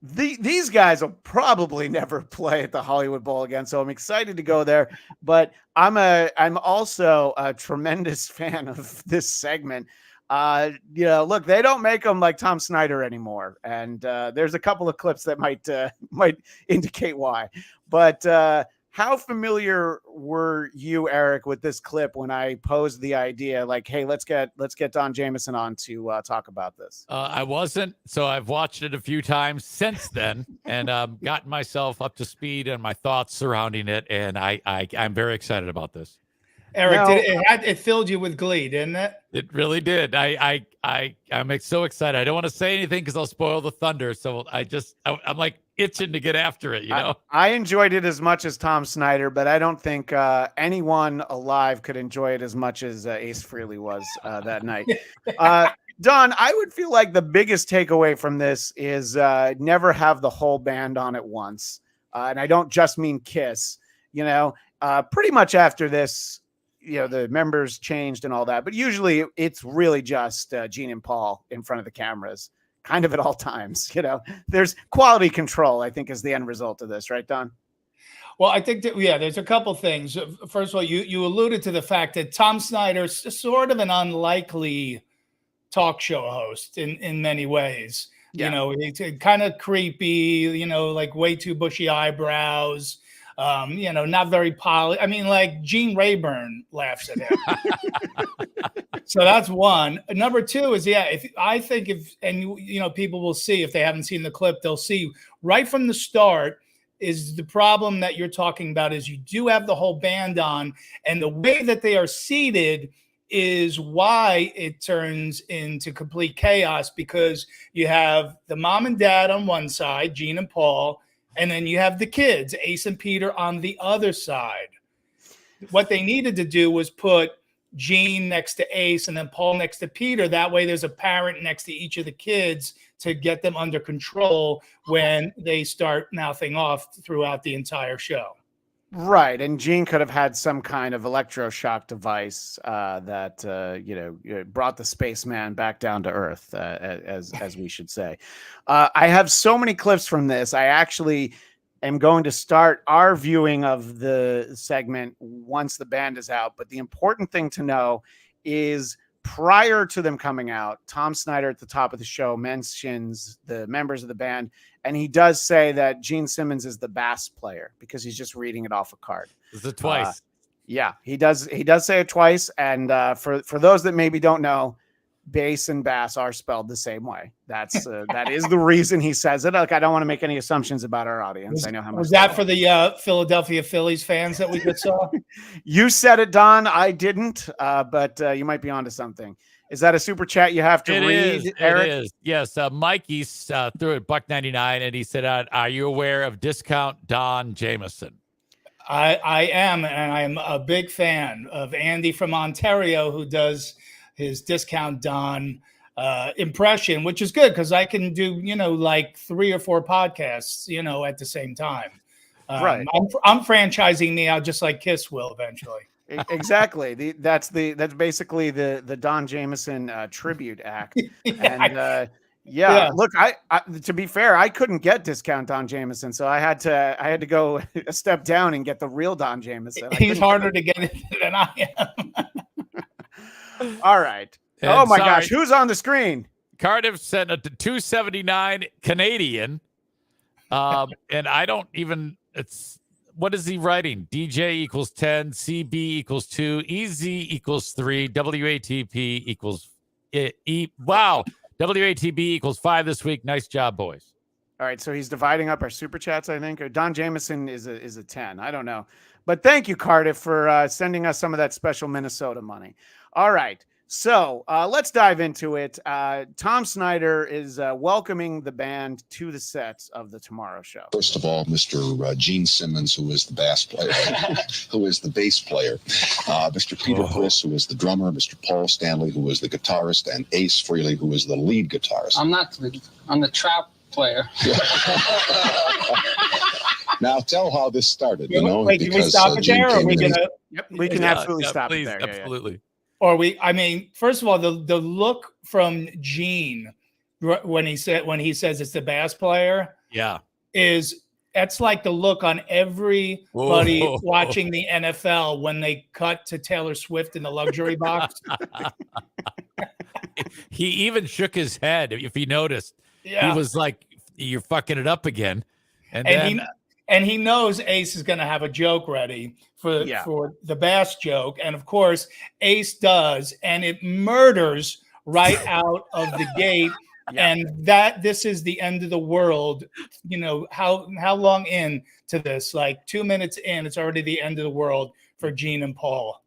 these guys will probably never play at the Hollywood Bowl again. So I'm excited to go there. But I'm also a tremendous fan of this segment. Look, they don't make them like Tom Snyder anymore, and there's a couple of clips that might indicate why. But how familiar were you, Eric, with this clip when I posed the idea? Like, hey, let's get Don Jamieson on to talk about this. I wasn't, so I've watched it a few times since then, and gotten myself up to speed and my thoughts surrounding it. And I'm very excited about this. Eric, it filled you with glee, didn't it? It really did. I'm so excited. I don't want to say anything because I'll spoil the thunder. So I'm like itching to get after it. You know, I enjoyed it as much as Tom Snyder, but I don't think anyone alive could enjoy it as much as Ace Frehley was that night. Don, I would feel like the biggest takeaway from this is never have the whole band on at once, and I don't just mean Kiss. You know, pretty much after this, the members changed and all that, but usually it's really just Gene and Paul in front of the cameras, kind of at all times. There's quality control, I think, is the end result of this, right, Don? Well, I think that, there's a couple things. First of all, you alluded to the fact that Tom Snyder's sort of an unlikely talk show host in many ways. Yeah. He's kind of creepy, like way too bushy eyebrows. Not very polished. I mean, like Gene Rayburn laughs at him. So that's one. Number two is, people will see if they haven't seen the clip, they'll see right from the start is the problem that you're talking about is you do have the whole band on, and the way that they are seated is why it turns into complete chaos, because you have the mom and dad on one side, Gene and Paul, and then you have the kids, Ace and Peter, on the other side. What they needed to do was put Gene next to Ace and then Paul next to Peter. That way there's a parent next to each of the kids to get them under control when they start mouthing off throughout the entire show. Right. And Gene could have had some kind of electroshock device that, brought the spaceman back down to Earth, as we should say. I have so many clips from this. I actually am going to start our viewing of the segment once the band is out. But the important thing to know is prior to them coming out, Tom Snyder at the top of the show mentions the members of the band. And he does say that Gene Simmons is the bass player because he's just reading it off a card. Is it twice? Yeah, he does say it twice. And for those that maybe don't know, bass and bass are spelled the same way. That is the reason he says it. Like, I don't want to make any assumptions about our audience. I know how much. Was that for the Philadelphia Phillies fans that we just saw? You said it, Don. I didn't, but you might be onto something. Is that a super chat you have to read, Eric? It is. Yes. Mikey's threw it $1.99, and he said, "Are you aware of Discount Don Jamieson?" I am, and I'm a big fan of Andy from Ontario, who does his Discount Don impression, which is good because I can do, like 3 or 4 podcasts, at the same time. Right. I'm franchising me out just like Kiss will eventually. Exactly. That's basically the Don Jamieson tribute act. And look, I to be fair, I couldn't get Discount Don Jamieson, so I had to go a step down and get the real Don Jamieson. He's harder to get than I am. All right. And oh my gosh, who's on the screen? Cardiff sent a $2.79 Canadian. And I don't even, what is he writing? DJ equals 10, CB equals 2, EZ equals 3, WATP equals wow. WATB equals 5 this week. Nice job, boys. All right, so he's dividing up our super chats, I think. Or Don Jamieson is a 10. I don't know. But thank you, Cardiff, for sending us some of that special Minnesota money. All right, so let's dive into it. Tom Snyder is welcoming the band to the sets of the Tomorrow Show. First of all, Mr. Gene Simmons, who is the bass player, who is the bass player, Mr. Peter Chris, who is the drummer, Mr. Paul Stanley, who is the guitarist, and Ace Frehley, who is the lead guitarist. I'm the trap player. Now tell how this started. Wait, can we stop it there? Or are we gonna? Yep, we can absolutely stop please, it there. Absolutely. Or first of all, the look from Gene when he says it's the bass player, that's like the look on everybody watching the NFL when they cut to Taylor Swift in the luxury box. He even shook his head, if he noticed. Yeah. He was like, "You're fucking it up again." And then And he knows Ace is going to have a joke ready for the bass joke. And of course, Ace does, and it murders right out of the gate. And this is the end of the world. You know, how long in to this? Like 2 minutes in, it's already the end of the world for Gene and Paul.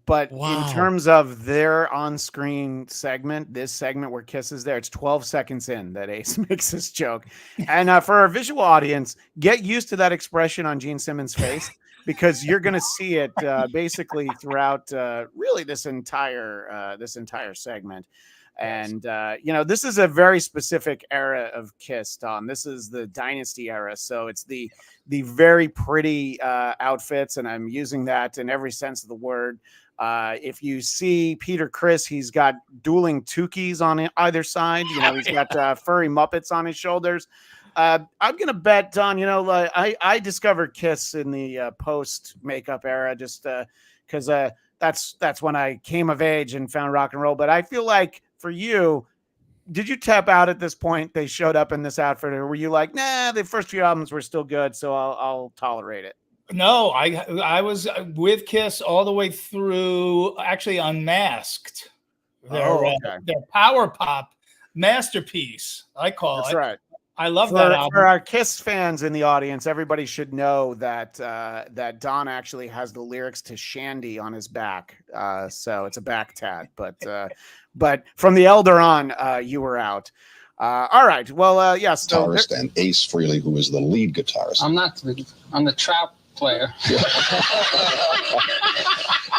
But in terms of their on-screen segment, this segment where Kiss is there, it's 12 seconds in that Ace makes this joke. And for our visual audience, get used to that expression on Gene Simmons' face, because you're going to see it basically throughout really this entire segment. And you know, this is a very specific era of Kiss, Don. This is the Dynasty era, so it's the very pretty outfits, and I'm using that in every sense of the word. If you see Peter Criss, he's got dueling Tukis on either side. You know, he's got furry Muppets on his shoulders. I'm gonna bet, Don. You know, I discovered Kiss in the post makeup era, just because that's when I came of age and found rock and roll. But I feel like for you, did you tap out at this point? They showed up in this outfit, or were you like, nah, the first few albums were still good, so I'll tolerate it? No, I was with Kiss all the way through, actually Unmasked. Their power pop masterpiece, I call it. That's right. I love that album. For our Kiss fans in the audience, everybody should know that that Don actually has the lyrics to Shandy on his back. So it's a back tat. But from the elder on, you were out. All right. Well, yes. Guitarist and Ace Frehley, who is the lead guitarist. I'm the trap player.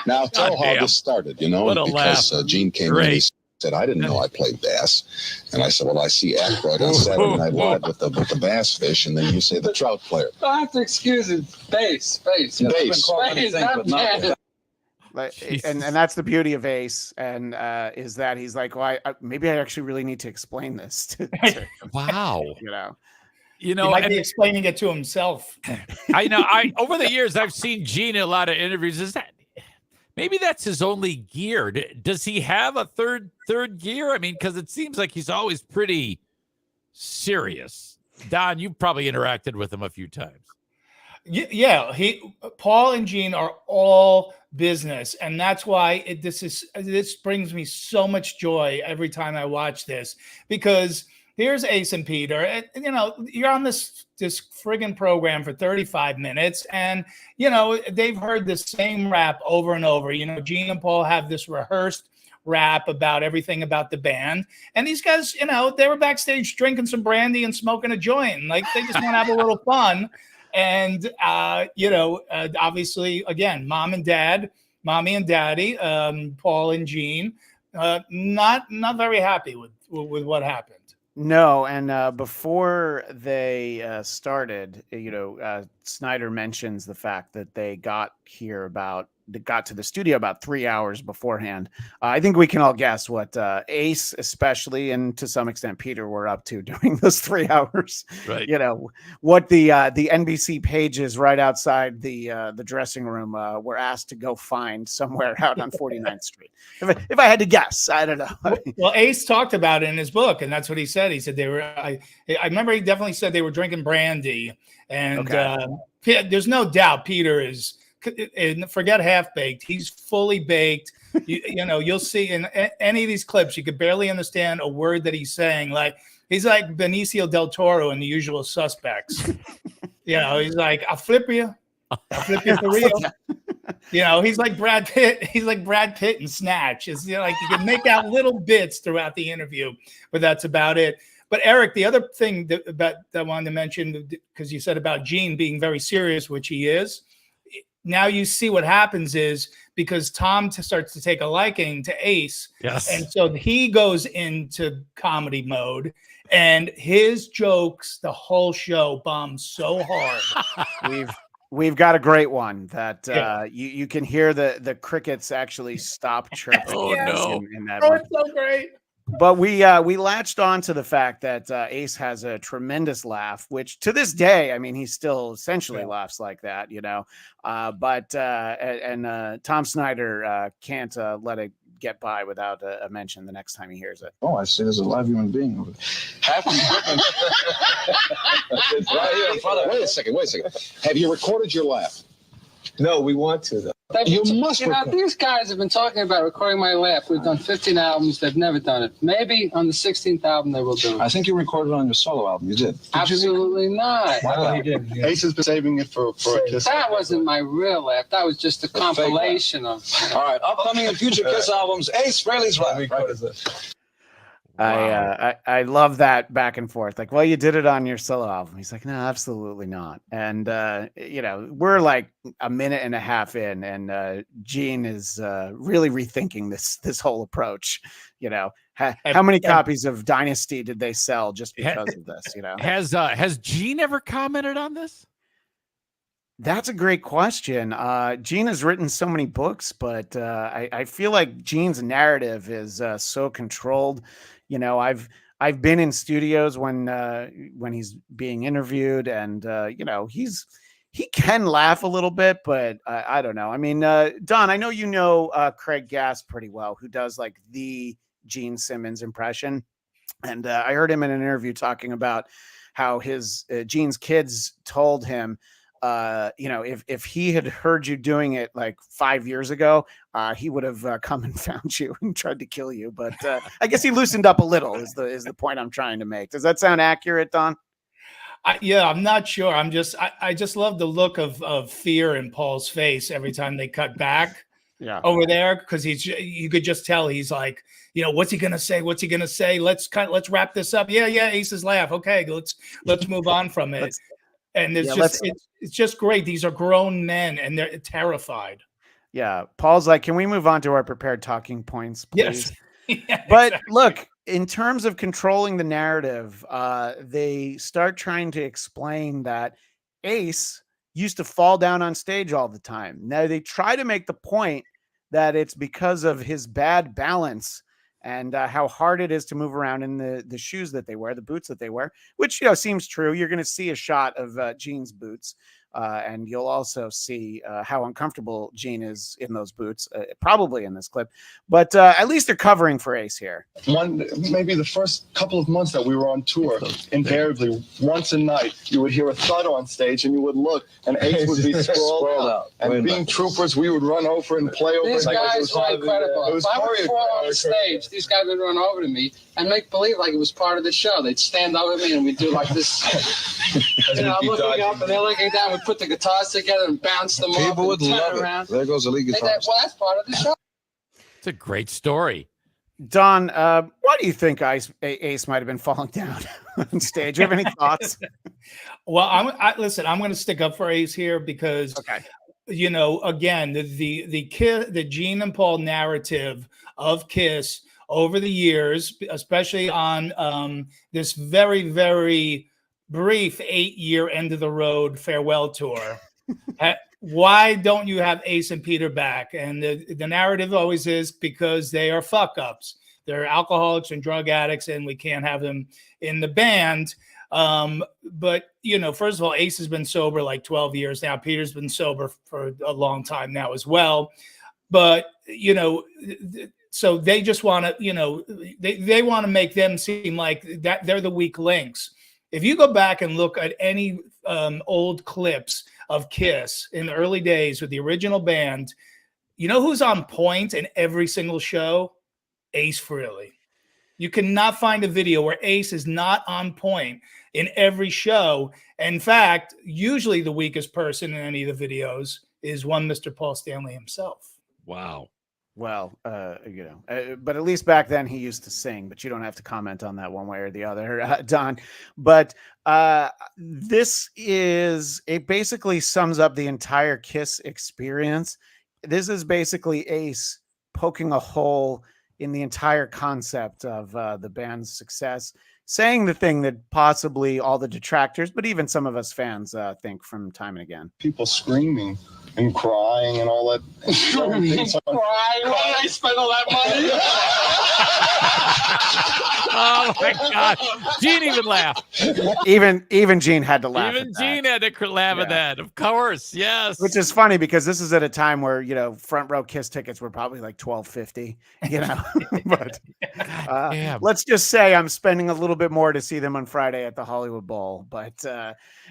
Now tell how this started, you know, because Gene came in and he said, I didn't know I played bass. And I said, well, I see Aykroyd on Saturday Night Live with the bass fish, and then you say the trout player. I have to excuse it. Bass. And that's the beauty of Ace, and is that he's like, well, maybe I actually really need to explain this to wow. You know, he might be explaining it to himself. I know. Over the years, I've seen Gene in a lot of interviews. Is that maybe that's his only gear? Does he have a third gear? I mean, because it seems like he's always pretty serious. Don, you've probably interacted with him a few times. Yeah, Paul and Gene are all business, and that's why this brings me so much joy every time I watch this, because here's Ace and Peter, and you know, you're on this friggin' program for 35 minutes, and you know, they've heard the same rap over and over. You know, Gene and Paul have this rehearsed rap about everything about the band, and these guys, you know, they were backstage drinking some brandy and smoking a joint, like they just want to have a little fun. And, you know, obviously, again, mommy and daddy, Paul and Gene, not very happy with what happened. No. And before they started, you know, Snyder mentions the fact that they got to the studio about 3 hours beforehand. I think we can all guess what Ace, especially, and to some extent Peter, were up to during those 3 hours. Right. You know, what the NBC pages right outside the dressing room were asked to go find somewhere out on 49th Street. If I had to guess, I don't know. Well, Ace talked about it in his book, and that's what he said. He said they were. I remember he definitely said they were drinking brandy, and there's no doubt Peter is. And forget half-baked. He's fully baked. You know, you'll see in any of these clips, you could barely understand a word that he's saying. Like, he's like Benicio del Toro in The Usual Suspects. You know, he's like, I'll flip you for real. You know, he's like Brad Pitt. He's like Brad Pitt in Snatch. It's, you know, like you can make out little bits throughout the interview, but that's about it. But Eric, the other thing that I wanted to mention, because you said about Gene being very serious, which he is, now you see what happens is because Tom starts to take a liking to Ace. Yes. And so he goes into comedy mode, and his jokes, the whole show bombs so hard. We've got a great one that you can hear the crickets actually stop chirping. In that one. It's so great. But we latched on to the fact that Ace has a tremendous laugh, which to this day, I mean, he still essentially laughs like that, you know. But Tom Snyder can't let it get by without a mention the next time he hears it. Oh, I see there's a live human being over there. Half the equipment. Right here. Wait a second. Have you recorded your laugh? No, we want to, though. You must record. These guys have been talking about recording my laugh. We've done 15 albums. They've never done it. Maybe on the 16th album they will do it. I think you recorded on your solo album. You did. Absolutely not. Wow. He did. Yeah. Ace has been saving it for a Kiss. That wasn't my real laugh. That was just a compilation of. All right, upcoming and future Kiss albums. Ace Frehley's laugh. Wow. I love that back and forth. Like, well, you did it on your solo album. He's like, no, absolutely not. And we're like a minute and a half in, and Gene is really rethinking this whole approach. How many copies of Dynasty did they sell just because of this? Has Gene ever commented on this? That's a great question. Gene has written so many books, but I feel like Gene's narrative is so controlled. I've been in studios when he's being interviewed, and he can laugh a little bit, but I don't know. I mean, Don, I know you know Craig Gass pretty well, who does like the Gene Simmons impression, and I heard him in an interview talking about how his Gene's kids told him, if he had heard you doing it like 5 years ago, he would have come and found you and tried to kill you. But I guess he loosened up a little is the point I'm trying to make. Does that sound accurate, Don? I'm not sure. I just love the look of fear in Paul's face every time they cut back over there, because you could just tell he's like, what's he gonna say? What's he gonna say? Let's wrap this up. Yeah, Ace's laugh. Okay, let's move on from it. And it's just great. These are grown men, and they're terrified. Yeah, Paul's like, can we move on to our prepared talking points, please? Yes. Yeah, but exactly. Look, in terms of controlling the narrative, they start trying to explain that Ace used to fall down on stage all the time. Now they try to make the point that it's because of his bad balance and how hard it is to move around in the shoes that they wear, the boots that they wear, which seems true. You're going to see a shot of Gene's boots, and you'll also see how uncomfortable Gene is in those boots, probably in this clip. But at least they're covering for Ace here. Maybe the first couple of months that we were on tour, invariably, once a night, you would hear a thud on stage, and you would look, and Ace would be sprawled out. And being troopers, we would run over and play over. These guys were incredible. If I would fall on stage, these guys would run over to me and make believe like it was part of the show. They'd stand over me, and we'd do like this. I'm looking up, and they're looking down. We'd put the guitars together and bounce them off. People would love it. There goes the lead guitar. Well, that's part of the show. It's a great story. Don, why do you think Ace might have been falling down on stage? Do you have any thoughts? Well, listen, I'm going to stick up for Ace here because, again, the Gene and Paul narrative of Kiss over the years, especially on this very, very brief 8-year end of the road farewell tour. Why don't you have Ace and Peter back? And the narrative always is because they are fuck ups. They're alcoholics and drug addicts, and we can't have them in the band. But first of all, Ace has been sober like 12 years now. Peter's been sober for a long time now as well. But so they just want to, they want to make them seem like that they're the weak links. If you go back and look at any old clips of Kiss in the early days with the original band, you know who's on point in every single show? Ace Frehley. You cannot find a video where Ace is not on point in every show. In fact, usually the weakest person in any of the videos is one Mr. Paul Stanley himself. Wow. Well, but at least back then he used to sing, but you don't have to comment on that one way or the other, Don. But it basically sums up the entire Kiss experience. This is basically Ace poking a hole in the entire concept of the band's success, saying the thing that possibly all the detractors, but even some of us fans think from time and again. People screaming and crying and all that. Crying? Why did I spend all that money? Oh my God! Gene even laughed. Even Gene had to laugh. Even Gene had to laugh at that. Of course, yes. Which is funny because this is at a time where front row Kiss tickets were probably like $12.50. But let's just say I'm spending a little bit more to see them on Friday at the Hollywood Bowl. But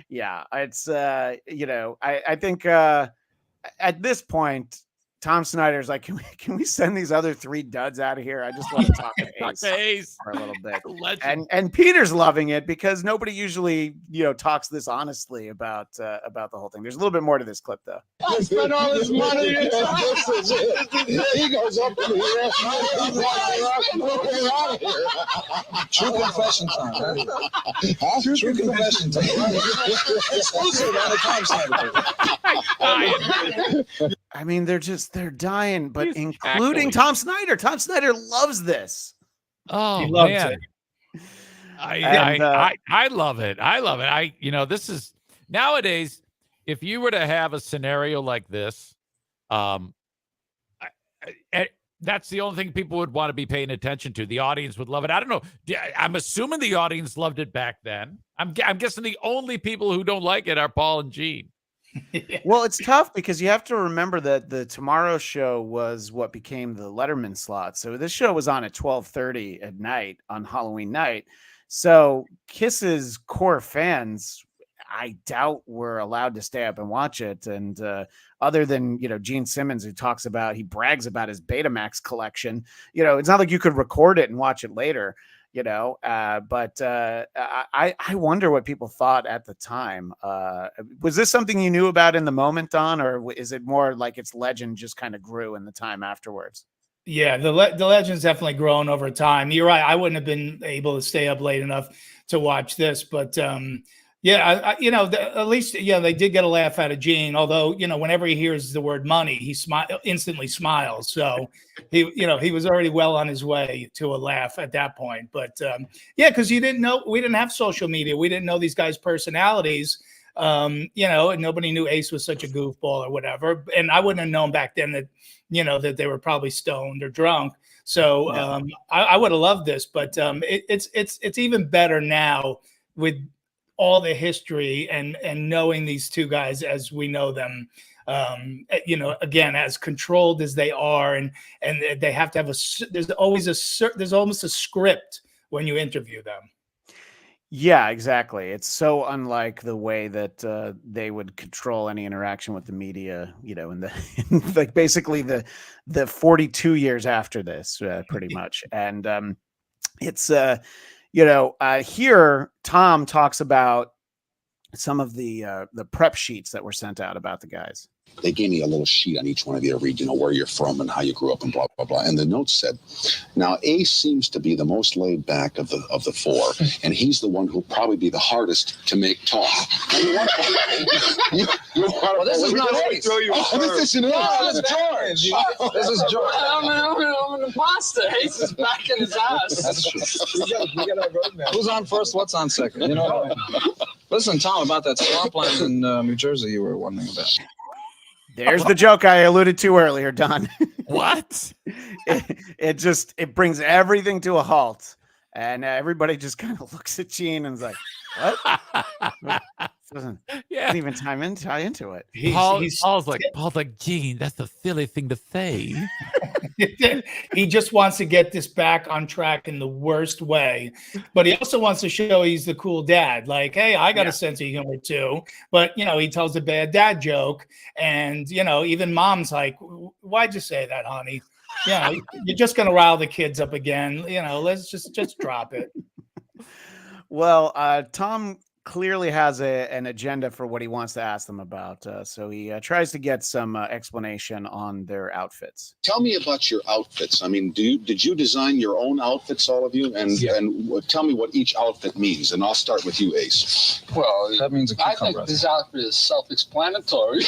yeah, it's I think at this point, Tom Snyder's like, can we send these other 3 duds out of here? I just want to talk to Ace for a little bit. And Peter's loving it because nobody usually talks this honestly about the whole thing. There's a little bit more to this clip though. I spent all this money. He goes up in here. We're out of here. True confession time. Huh? True confession time. Exclusive on the Tom Snyder. I mean, they're dying, but including Tom Snyder. Tom Snyder loves this. Oh, he loves man. it. I love it. I love it. This is nowadays, if you were to have a scenario like this, that's the only thing people would want to be paying attention to. The audience would love it. I don't know. I'm assuming the audience loved it back then. I'm guessing the only people who don't like it are Paul and Gene. Well, it's tough because you have to remember that the Tomorrow Show was what became the Letterman slot. So this show was on at 12:30 at night on Halloween night. So Kiss's core fans, I doubt were allowed to stay up and watch it. And other than, Gene Simmons, who he brags about his Betamax collection, it's not like you could record it and watch it later. But I wonder what people thought at the time. Was this something you knew about in the moment, Don, or is it more like its legend just kind of grew in the time afterwards? Yeah, the legend's definitely grown over time. You're right. I wouldn't have been able to stay up late enough to watch this, but yeah, at least they did get a laugh out of Gene. Although whenever he hears the word money, he instantly smiles. So he was already well on his way to a laugh at that point. But yeah, because we didn't have social media. We didn't know these guys' personalities. And nobody knew Ace was such a goofball or whatever. And I wouldn't have known back then that that they were probably stoned or drunk. So I would have loved this, but it's even better now with all the history and knowing these 2 guys as we know them, again, as controlled as they are, and they have to have there's almost a script when you interview them. Yeah, exactly. It's so unlike the way that they would control any interaction with the media, in like basically the 42 years after this, pretty much. And it's here Tom talks about some of the prep sheets that were sent out about the guys. They gave me a little sheet on each one of you to read, where you're from and how you grew up and blah, blah, blah. And the note said, now Ace seems to be the most laid back of the 4, and he's the one who'll probably be the hardest to make talk. Well, this is not Ace. This is George. This is George. I'm an imposter. Ace is back in his ass. That's true. We got our roadmap. Who's on first? What's on second? You know what I mean? Listen, Tom, about that swampland in New Jersey you were wondering about. There's the joke I alluded to earlier, Don. What? It brings everything to a halt, and everybody just kind of looks at Gene and is like, "What?" Doesn't even tie into it. Paul's like, Gene, that's a silly thing to say. He just wants to get this back on track in the worst way, but he also wants to show he's the cool dad. Like, hey, I got a sense of humor too. But he tells a bad dad joke, and even Mom's like, "Why'd you say that, honey? You're just gonna rile the kids up again. Let's just drop it." Well, Tom clearly has an agenda for what he wants to ask them about. So he tries to get some explanation on their outfits. Tell me about your outfits. I mean, did you design your own outfits, all of you? And tell me what each outfit means. And I'll start with you, Ace. Well, that means I think this outfit is self-explanatory.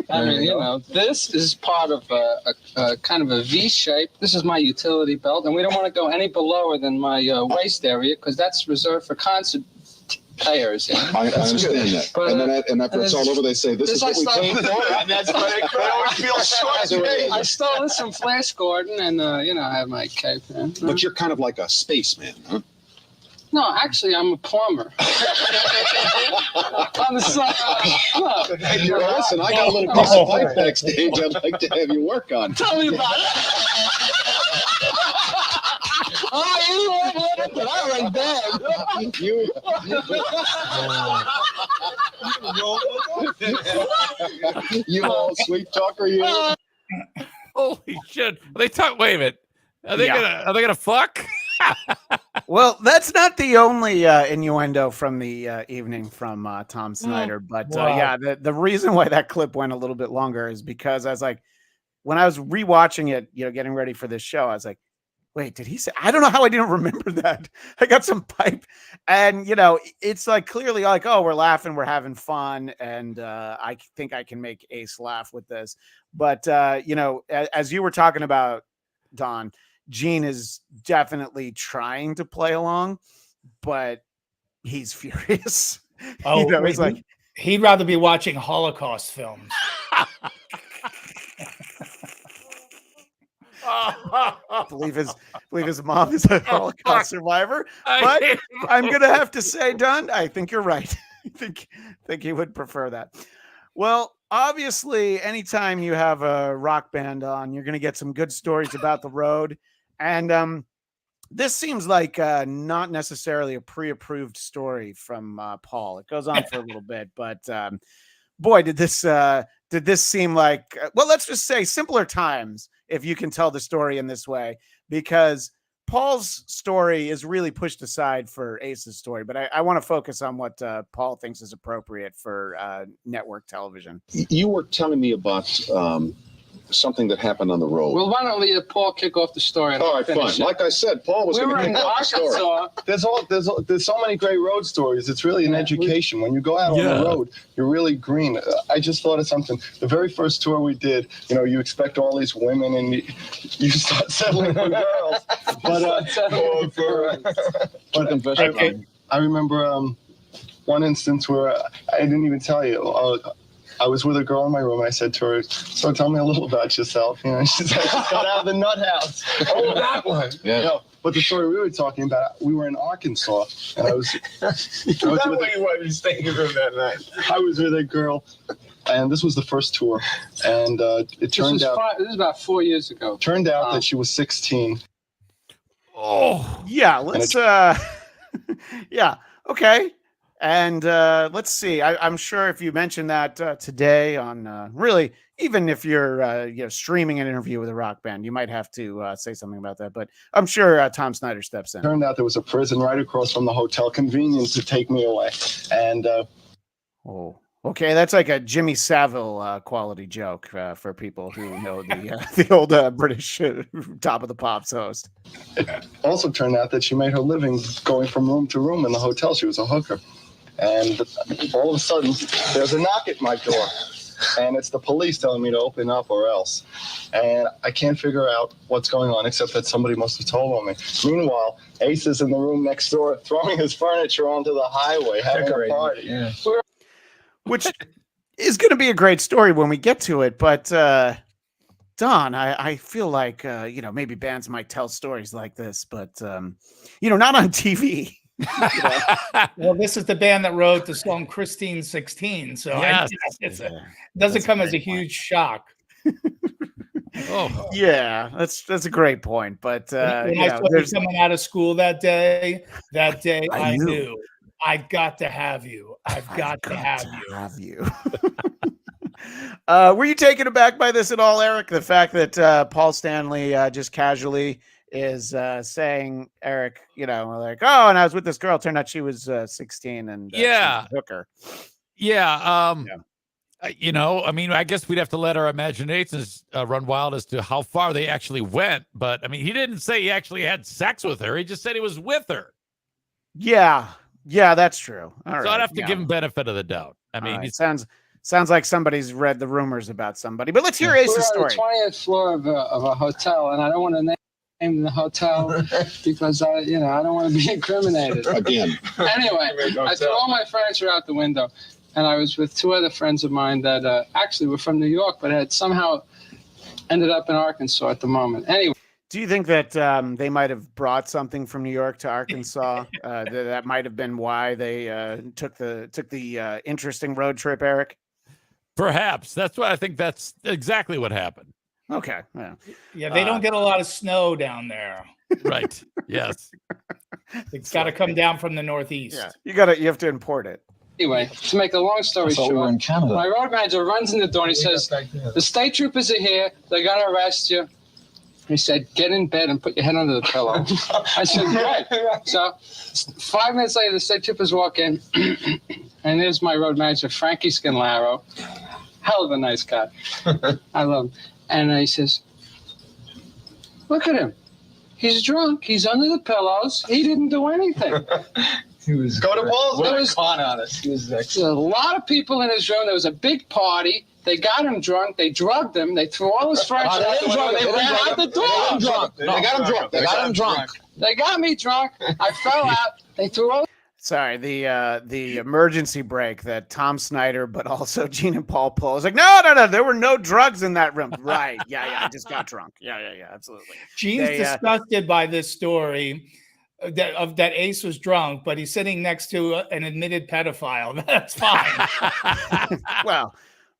I mean, this is part of a kind of a V shape. This is my utility belt, and we don't want to go any below than my waist area because that's reserved for concert payers. I understand that. But, and then after it's all over, they say, this is what we paid for. And that's why they always feel short. I stole this from Flash Gordon, and I have my cape. But you're kind of like a spaceman, huh? No, actually, I'm a plumber. On the side. Listen, I got a little piece of pipe backstage I'd like to have you work on. Tell me about it. Oh, you won't let it, but I went down. You old sweet talker, you. Holy shit! Wait a minute. Are they gonna fuck? Well, that's not the only innuendo from the evening from Tom Snyder, but yeah, the reason why that clip went a little bit longer is because I was like, when I was rewatching it, getting ready for this show, I was like, wait, did he say? I don't know how I didn't remember that. I got some pipe, and it's like clearly like, oh, we're laughing, we're having fun, and I think I can make Ace laugh with this. But as you were talking about, Don, Gene is definitely trying to play along, but he's furious. Oh, he's like, he'd rather be watching Holocaust films. believe his mom is a Holocaust survivor. But I'm gonna have to say, Don, I think you're right. I think he would prefer that. Well, obviously, anytime you have a rock band on, you're gonna get some good stories about the road. And this seems like not necessarily a pre-approved story from Paul. It goes on for a little bit, but boy, did this seem like, well, let's just say simpler times if you can tell the story in this way, because Paul's story is really pushed aside for Ace's story. But I want to focus on what Paul thinks is appropriate for network television. You were telling me about something that happened on the road. Well, why don't we Paul kick off the story? All right, fine. Like I said, Paul was going to kick off the story. There's so many great road stories. It's really an education. When you go out on the road, you're really green. I just thought of something. The very first tour we did, you expect all these women and you start settling for girls. But I remember one instance where I didn't even tell you. I was with a girl in my room, and I said to her, so tell me a little about yourself. She said, I just got out of the nut house. Oh, that one. Yeah. But the story we were talking about, we were in Arkansas, and I was with that night. I was with a girl, and this was the first tour. And it turned out... This is about 4 years ago. Turned out that she was 16. Oh, yeah. Let's... yeah. Okay. And let's see. I'm sure if you mention that today on really, even if you're streaming an interview with a rock band, you might have to say something about that. But I'm sure Tom Snyder steps in. Turned out there was a prison right across from the hotel, convenient to take me away. And okay, that's like a Jimmy Savile quality joke for people who know the old British Top of the Pops host. It also turned out that she made her living going from room to room in the hotel. She was a hooker. And all of a sudden, there's a knock at my door. And it's the police telling me to open up or else. And I can't figure out what's going on, except that somebody must have told on me. Meanwhile, Ace is in the room next door throwing his furniture onto the highway, having a party. Yeah. Which is going to be a great story when we get to it. But, Don, I feel like, maybe bands might tell stories like this, but, not on TV. Well, this is the band that wrote the song Christine 16, so yes. It doesn't come as a huge shock. Oh yeah, that's a great point. But when I saw you coming out of school that day I knew I've got to have you. I've got to have you. Were you taken aback by this at all, Eric? The fact that Paul Stanley just casually is saying, Eric, like, oh, and I was with this girl. Turned out she was 16 and she was a hooker. Yeah. I guess we'd have to let our imaginations run wild as to how far they actually went. But he didn't say he actually had sex with her. He just said he was with her. Yeah, that's true. So I'd have to give him benefit of the doubt. It sounds like somebody's read the rumors about somebody. But let's hear Ace's story. We're on the 20th floor of a hotel, and I don't want to name in the hotel because I don't want to be incriminated. Again. Anyway, I threw all my furniture out the window, and I was with two other friends of mine that actually were from New York, but had somehow ended up in Arkansas at the moment. Anyway. Do you think that they might have brought something from New York to Arkansas? That might have been why they took the interesting road trip, Eric? Perhaps. That's why I think that's exactly what happened. Okay. Yeah, they don't get a lot of snow down there. Right. Yes. It's got to come down from the northeast. Yeah. You have to import it. Anyway, to make a long story short, we were in Canada. my road manager runs in the door and he says, "The state troopers are here. They're going to arrest you." He said, "Get in bed and put your head under the pillow." I said, "Good." So 5 minutes later, the state troopers walk in, and there's my road manager, Frankie Scanlaro. Hell of a nice guy. I love him. And he says, "Look at him. He's drunk. He's under the pillows. He didn't do anything." He was go to balls. There was con artist. He was a lot of people in his room. There was a big party. They got him drunk. They drugged him. They threw all his furniture out the window. They ran out the door. They got him drunk. They got him drunk. They got me drunk. I fell out. They threw all. Sorry, the emergency brake that Tom Snyder, but also Gene and Paul pull. I was like, no, there were no drugs in that room. Right? Yeah, I just got drunk. Yeah, absolutely. Gene's disgusted by this story that Ace was drunk, but he's sitting next to an admitted pedophile. That's fine. Well,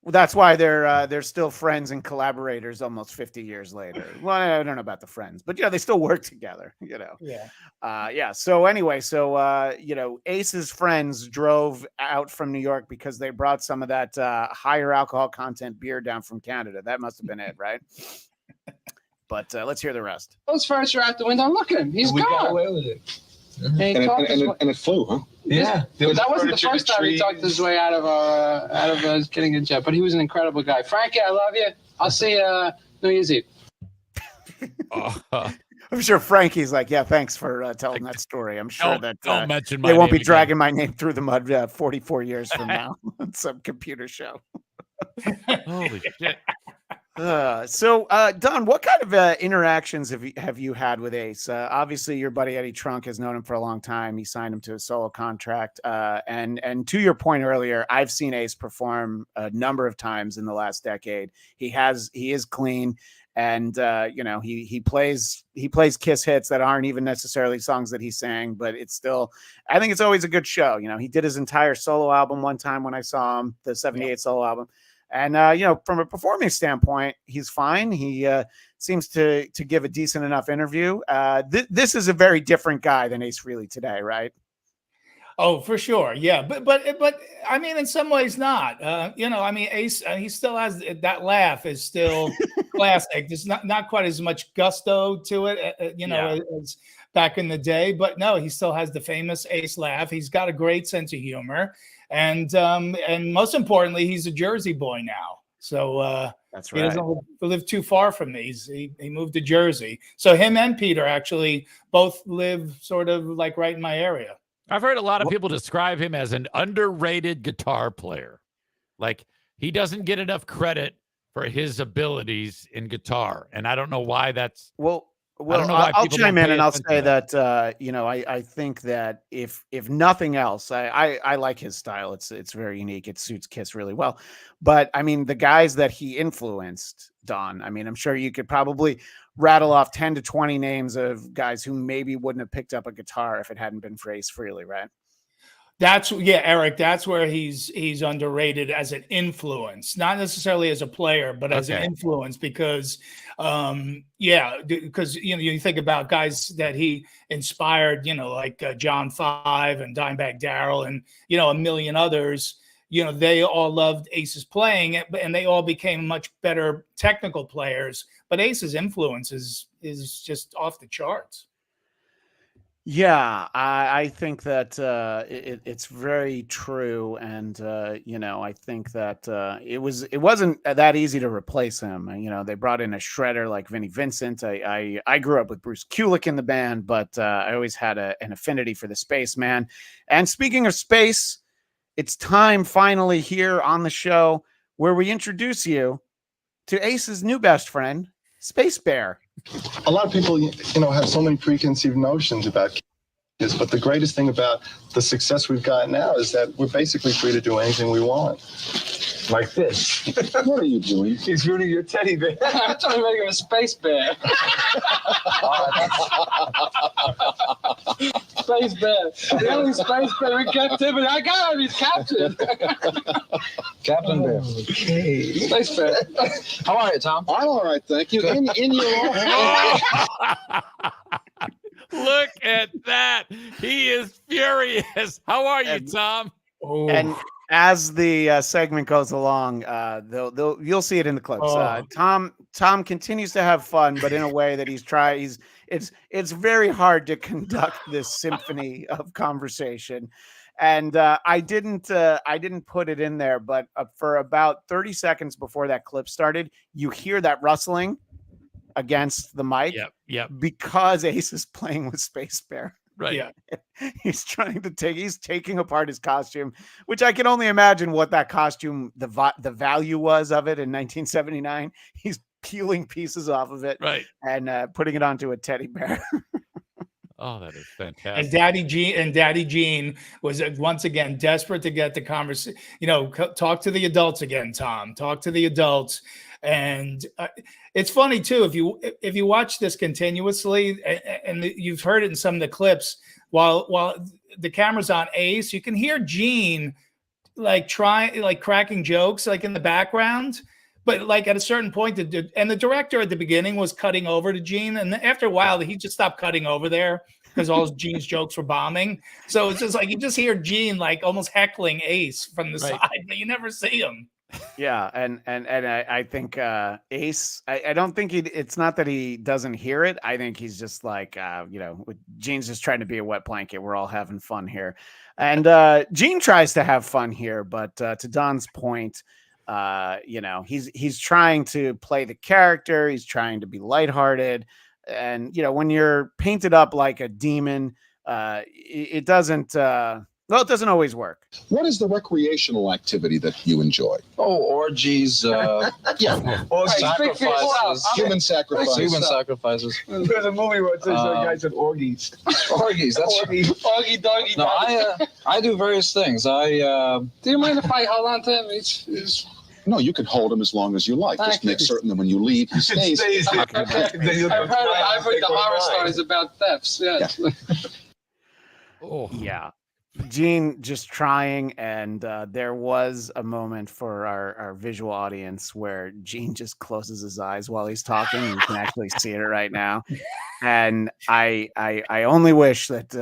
that's why they're still friends and collaborators almost 50 years later. Well, I don't know about the friends, but they still work together. Yeah. So anyway, Ace's friends drove out from New York because they brought some of that higher alcohol content beer down from Canada. That must have been it, right? But let's hear the rest. Those furniture out the window. Look at him. He's gone. Got away with it. And it flew, huh? Yeah. That wasn't the first time he talked his way out of getting a job, but he was an incredible guy. Frankie, I love you. I'll see you New Year's Eve. I'm sure Frankie's like, yeah, thanks for telling that story. I'm sure that don't mention my they won't be name dragging my name through the mud 44 years from now on some computer show. Holy shit. Don, what kind of interactions have you had with Ace? Obviously, your buddy Eddie Trunk has known him for a long time. He signed him to a solo contract. And to your point earlier, I've seen Ace perform a number of times in the last decade. He is clean, and he plays Kiss hits that aren't even necessarily songs that he sang, but it's still, I think it's always a good show. He did his entire solo album one time when I saw him, the 78 solo album. And, from a performing standpoint, he's fine. He seems to give a decent enough interview. This is a very different guy than Ace Frehley today, right? Oh, for sure. Yeah. But I mean, in some ways not. Ace, he still has that laugh is still classic. There's not quite as much gusto to it, as back in the day. But no, he still has the famous Ace laugh. He's got a great sense of humor. And most importantly, he's a Jersey boy now. So that's right. He doesn't live too far from me. He moved to Jersey. So him and Peter actually both live sort of like right in my area. I've heard a lot of people describe him as an underrated guitar player. Like, he doesn't get enough credit for his abilities in guitar. And I don't know why that's... Well, I'll chime in and I'll say that I think that if nothing else, I like his style. It's very unique. It suits Kiss really well. But I mean, the guys that he influenced, Don, I mean, I'm sure you could probably rattle off 10 to 20 names of guys who maybe wouldn't have picked up a guitar if it hadn't been for Ace Frehley, right? Eric, that's where he's underrated as an influence, not necessarily as a player, but as an influence because you think about guys that he inspired, like John Five and Dimebag Darrell and, a million others, they all loved Ace's playing and they all became much better technical players, but Ace's influence is just off the charts. Yeah, I think that it's very true, and I think that it wasn't that easy to replace him. They brought in a shredder like Vinnie Vincent. I grew up with Bruce Kulick in the band, but I always had an affinity for the Spaceman. And speaking of space, it's time finally here on the show where we introduce you to Ace's new best friend, Space Bear. A lot of people, have so many preconceived notions about kids, but the greatest thing about the success we've got now is that we're basically free to do anything we want. Like this. What are you doing? He's ruining your teddy bear. I'm trying to make him a space bear. Space bear. The only space bear we kept him, and I got him. He's captain. Captain Bear. Okay. Space bear. How are you, Tom? I'm all right, thank you. In your Look at that. He is furious. How are you, Tom? And as the segment goes along, you'll see it in the clips. Tom continues to have fun, but in a way that it's very hard to conduct this symphony of conversation. And I didn't put it in there, but for about 30 seconds before that clip started, you hear that rustling against the mic. Yep. Because Ace is playing with Space Bear. Right. Yeah. He's taking apart his costume, which I can only imagine what that costume, the value was of it in 1979. He's peeling pieces off of it, right, and putting it onto a teddy bear. Oh, that is fantastic. And Daddy Gene was once again desperate to get the conversation. Talk to the adults again, Tom. Talk to the adults. And it's funny too, if you watch this continuously, and you've heard it in some of the clips, while the camera's on Ace, you can hear Gene cracking jokes in the background. But at a certain point, and the director at the beginning was cutting over to Gene, and after a while, he just stopped cutting over there because all Gene's jokes were bombing. So it's just you just hear Gene almost heckling Ace from the side, but you never see him. Yeah, and I think Ace, I don't think it's not that he doesn't hear it. I think he's just Gene's just trying to be a wet blanket. We're all having fun here, and Gene tries to have fun here, but to Don's point, he's trying to play the character. He's trying to be lighthearted, and when you're painted up like a demon, it doesn't. It doesn't always work. What is the recreational activity that you enjoy? Oh, orgies. Yeah. Sacrifices. Human sacrifices. Human sacrifices. There's a movie where it says the guy said orgies. Orgies. That's Orgy doggy. No, I do various things. Do you mind if I hold on to him? No, you can hold him as long as you like. Just make certain that when you leave, he stays. I've heard the horror stories about thefts. Yes. Yeah. Gene just trying, and there was a moment for our visual audience where Gene just closes his eyes while he's talking. You can actually see it right now. And I only wish that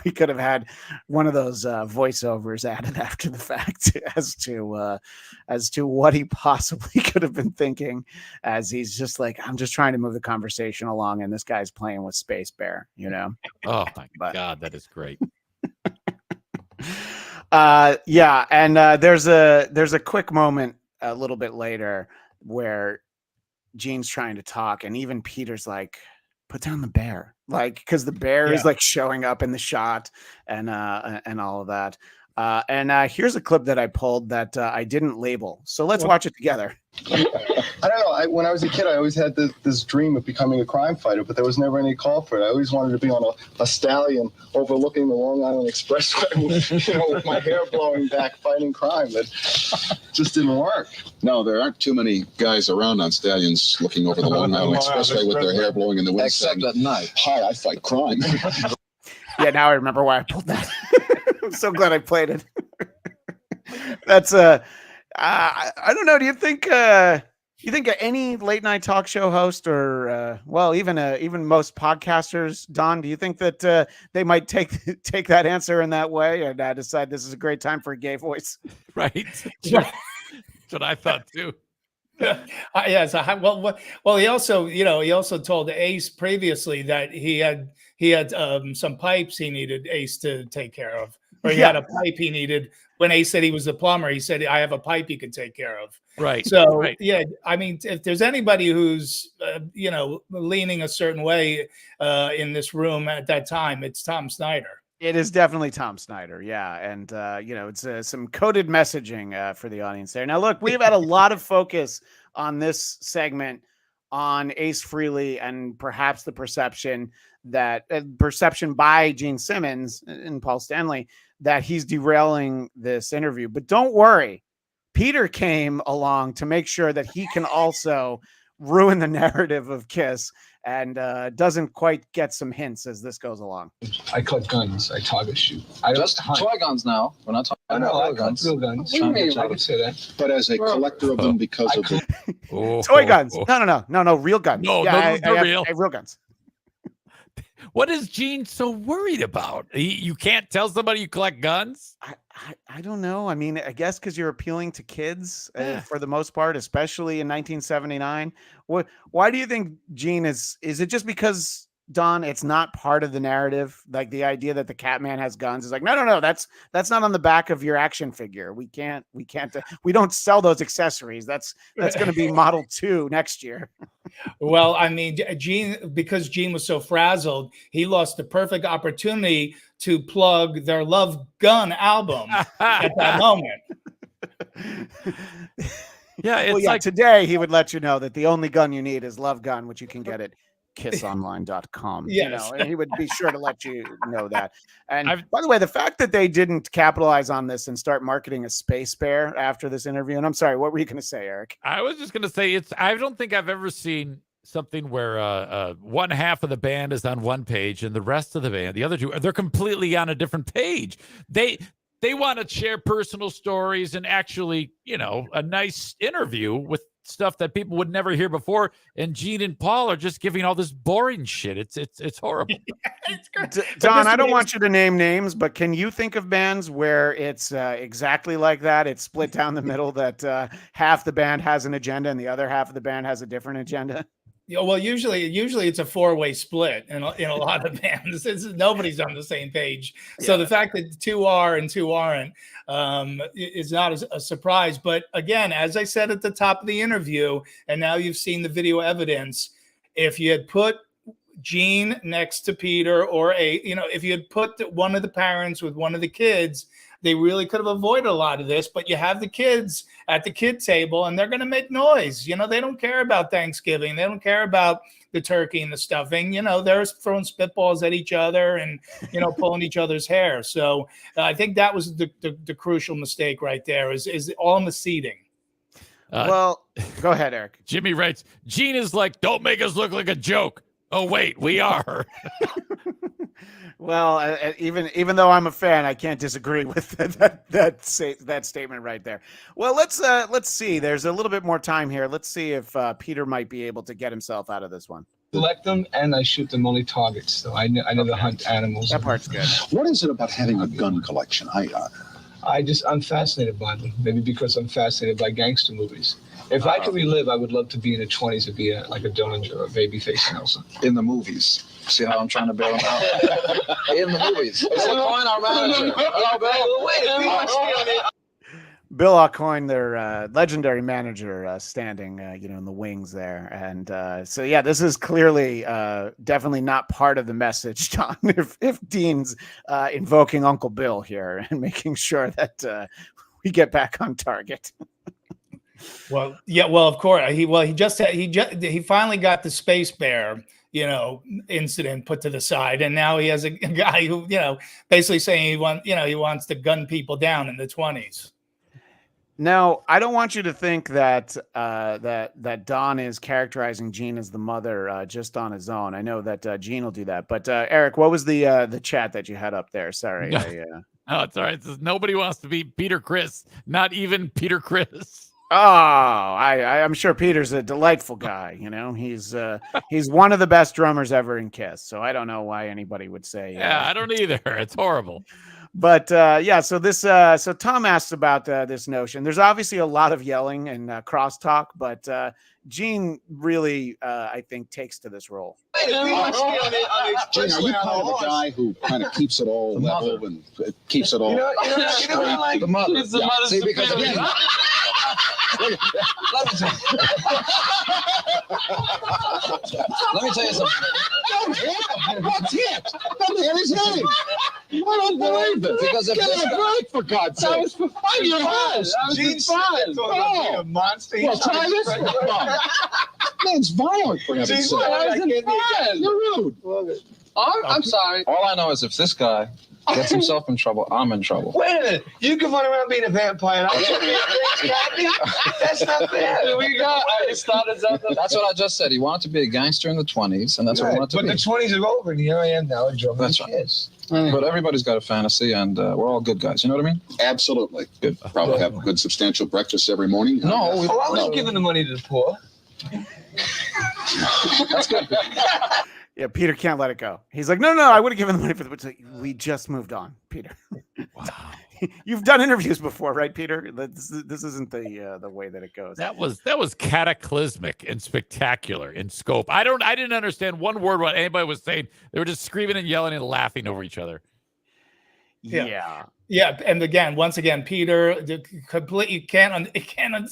we could have had one of those voiceovers added after the fact as to what he possibly could have been thinking, as he's just I'm just trying to move the conversation along, and this guy's playing with Space Bear, Oh my God, that is great. There's a quick moment a little bit later where Gene's trying to talk, and even Peter's like, put down the bear, because the bear is showing up in the shot, and all of that. Here's a clip that I pulled that I didn't label, so let's watch it together. I don't know. When I was a kid, I always had this dream of becoming a crime fighter, but there was never any call for it. I always wanted to be on a stallion overlooking the Long Island Expressway, with my hair blowing back, fighting crime. That just didn't work. No, there aren't too many guys around on stallions looking over the Long Island Expressway with their hair blowing in the wind. Except at night. Hi, I fight crime. Yeah, now I remember why I pulled that. I'm so glad I played it. That's I don't know. Do you think any late night talk show host, or even most podcasters, Don, do you think that they might take that answer in that way and decide this is a great time for a gay voice? Right. That's what I thought too. Yes. Well, he also told Ace previously that he had some pipes he needed Ace to take care of, or he had a pipe he needed. When Ace said he was a plumber, he said, I have a pipe you can take care of. Right. So, yeah, I mean, if there's anybody who's, leaning a certain way in this room at that time, it's Tom Snyder. It is definitely Tom Snyder. Yeah. And, it's some coded messaging for the audience there. Now, look, we've had a lot of focus on this segment on Ace Frehley and perhaps the perception by Gene Simmons and Paul Stanley that he's derailing this interview. But don't worry, Peter came along to make sure that he can also ruin the narrative of Kiss and doesn't quite get some hints as this goes along. I collect guns. I target shoot. I just toy guns now. We're not talking about real guns. Real guns. What do you mean? I can say that. But as a collector of them, because of toy guns. No, real guns. No, they're real. I have real guns. What is Gene so worried about? You can't tell somebody you collect guns? I don't know. I mean, I guess because you're appealing to kids for the most part, especially in 1979. Why do you think Gene is it just because, Don, it's not part of the narrative? Like the idea that the Catman has guns is like, no, that's not on the back of your action figure. We don't sell those accessories. That's going to be Model 2 next year. Well, I mean, because Gene was so frazzled, he lost the perfect opportunity to plug their Love Gun album at that moment. Yeah, today he would let you know that the only gun you need is Love Gun, which you can get at kissonline.com. Yes. And he would be sure to let you know that. And by the way, the fact that they didn't capitalize on this and start marketing a space bear after this interview, and I'm sorry, what were you going to say, Eric? I was just going to say I don't think I've ever seen something where one half of the band is on one page and the rest of the band, the other two, they're completely on a different page. They want to share personal stories and actually, a nice interview with stuff that people would never hear before. And Gene and Paul are just giving all this boring shit. It's horrible. Don, I don't want you to name names, but can you think of bands where it's exactly like that? It's split down the middle, that half the band has an agenda and the other half of the band has a different agenda? Yeah, well, usually it's a four-way split in a lot of bands. Nobody's on the same page. So the fact that two are and two aren't is not a surprise. But again, as I said at the top of the interview, and now you've seen the video evidence, if you had put Gene next to Peter, or if you had put one of the parents with one of the kids, they really could have avoided a lot of this. But you have the kids at the kid table and they're going to make noise. They don't care about Thanksgiving. They don't care about the turkey and the stuffing. They're throwing spitballs at each other and, pulling each other's hair. So I think that was the crucial mistake right there is all in the seating. Well, go ahead, Eric. Jimmy writes, Gene is like, don't make us look like a joke. Oh, wait, we are. Well, even though I'm a fan, I can't disagree with that statement right there. Well, let's see. There's a little bit more time here. Let's see if Peter might be able to get himself out of this one. Collect them and I shoot them only targets. So I never hunt animals. That part's good. What is it about having a gun collection? I'm fascinated by them. Maybe because I'm fascinated by gangster movies. If I could relive, I would love to be in the 20s to be like a Dillinger or a Babyface Nelson. In the movies. See how I'm trying to bail him out? In the movies. It's Coin, our manager. Hello, Bill Aucoin, their legendary manager, standing, in the wings there. And so, yeah, this is clearly definitely not part of the message, John, if Dean's invoking Uncle Bill here and making sure that we get back on target. Well, yeah, well, of course. He finally got the space bear, incident put to the side, and now he has a guy who, basically saying he wants to gun people down in the 20s. Now, I don't want you to think that that Don is characterizing Gene as the mother just on his own. I know that Gene will do that, but Eric, what was the chat that you had up there? Sorry. Oh, it's all right. It says nobody wants to be Peter Criss, not even Peter Criss. Oh, I'm sure Peter's a delightful guy. He's one of the best drummers ever in Kiss. So I don't know why anybody would say. Yeah, I don't either. It's horrible. But so Tom asked about this notion. There's obviously a lot of yelling and crosstalk, but Gene really, I think, takes to this role. Gene, are you kind of the guy who kind of keeps it all level and keets it all? Like the mother. See, because again. Let me tell you something. Don't hit him. What's hit? Don't hit his head. I don't believe this. Because if Get this a guy- break, for God's sake. That was for fun. I'm your host. Gene fun. a monster. Well, try this for fun. Man's violent, for heaven's Gene's sake. fun. You're rude. I'm sorry. All I know is if this guy gets himself in trouble, I'm in trouble. Wait a minute. You can run around being a vampire. And I can be a gangster. That's not fair. Here we go. I started something. That's what I just said. He wanted to be a gangster in the 20s, and that's what he wanted to But be. the 20s are over, and here I am now, a drummer. That's right. Kiss. But everybody's got a fantasy, and we're all good guys. You know what I mean? Absolutely. Good. Probably have a good substantial breakfast every morning. No, I was giving the money to the poor. That's good. Yeah, Peter can't let it go. He's like, no, I would have given the money for the. It's like, we just moved on, Peter. Wow. You've done interviews before, right, Peter? This isn't the way that it goes. That was cataclysmic and spectacular in scope. I didn't understand one word what anybody was saying. They were just screaming and yelling and laughing over each other. Yeah. Yeah, and once again, Peter completely can't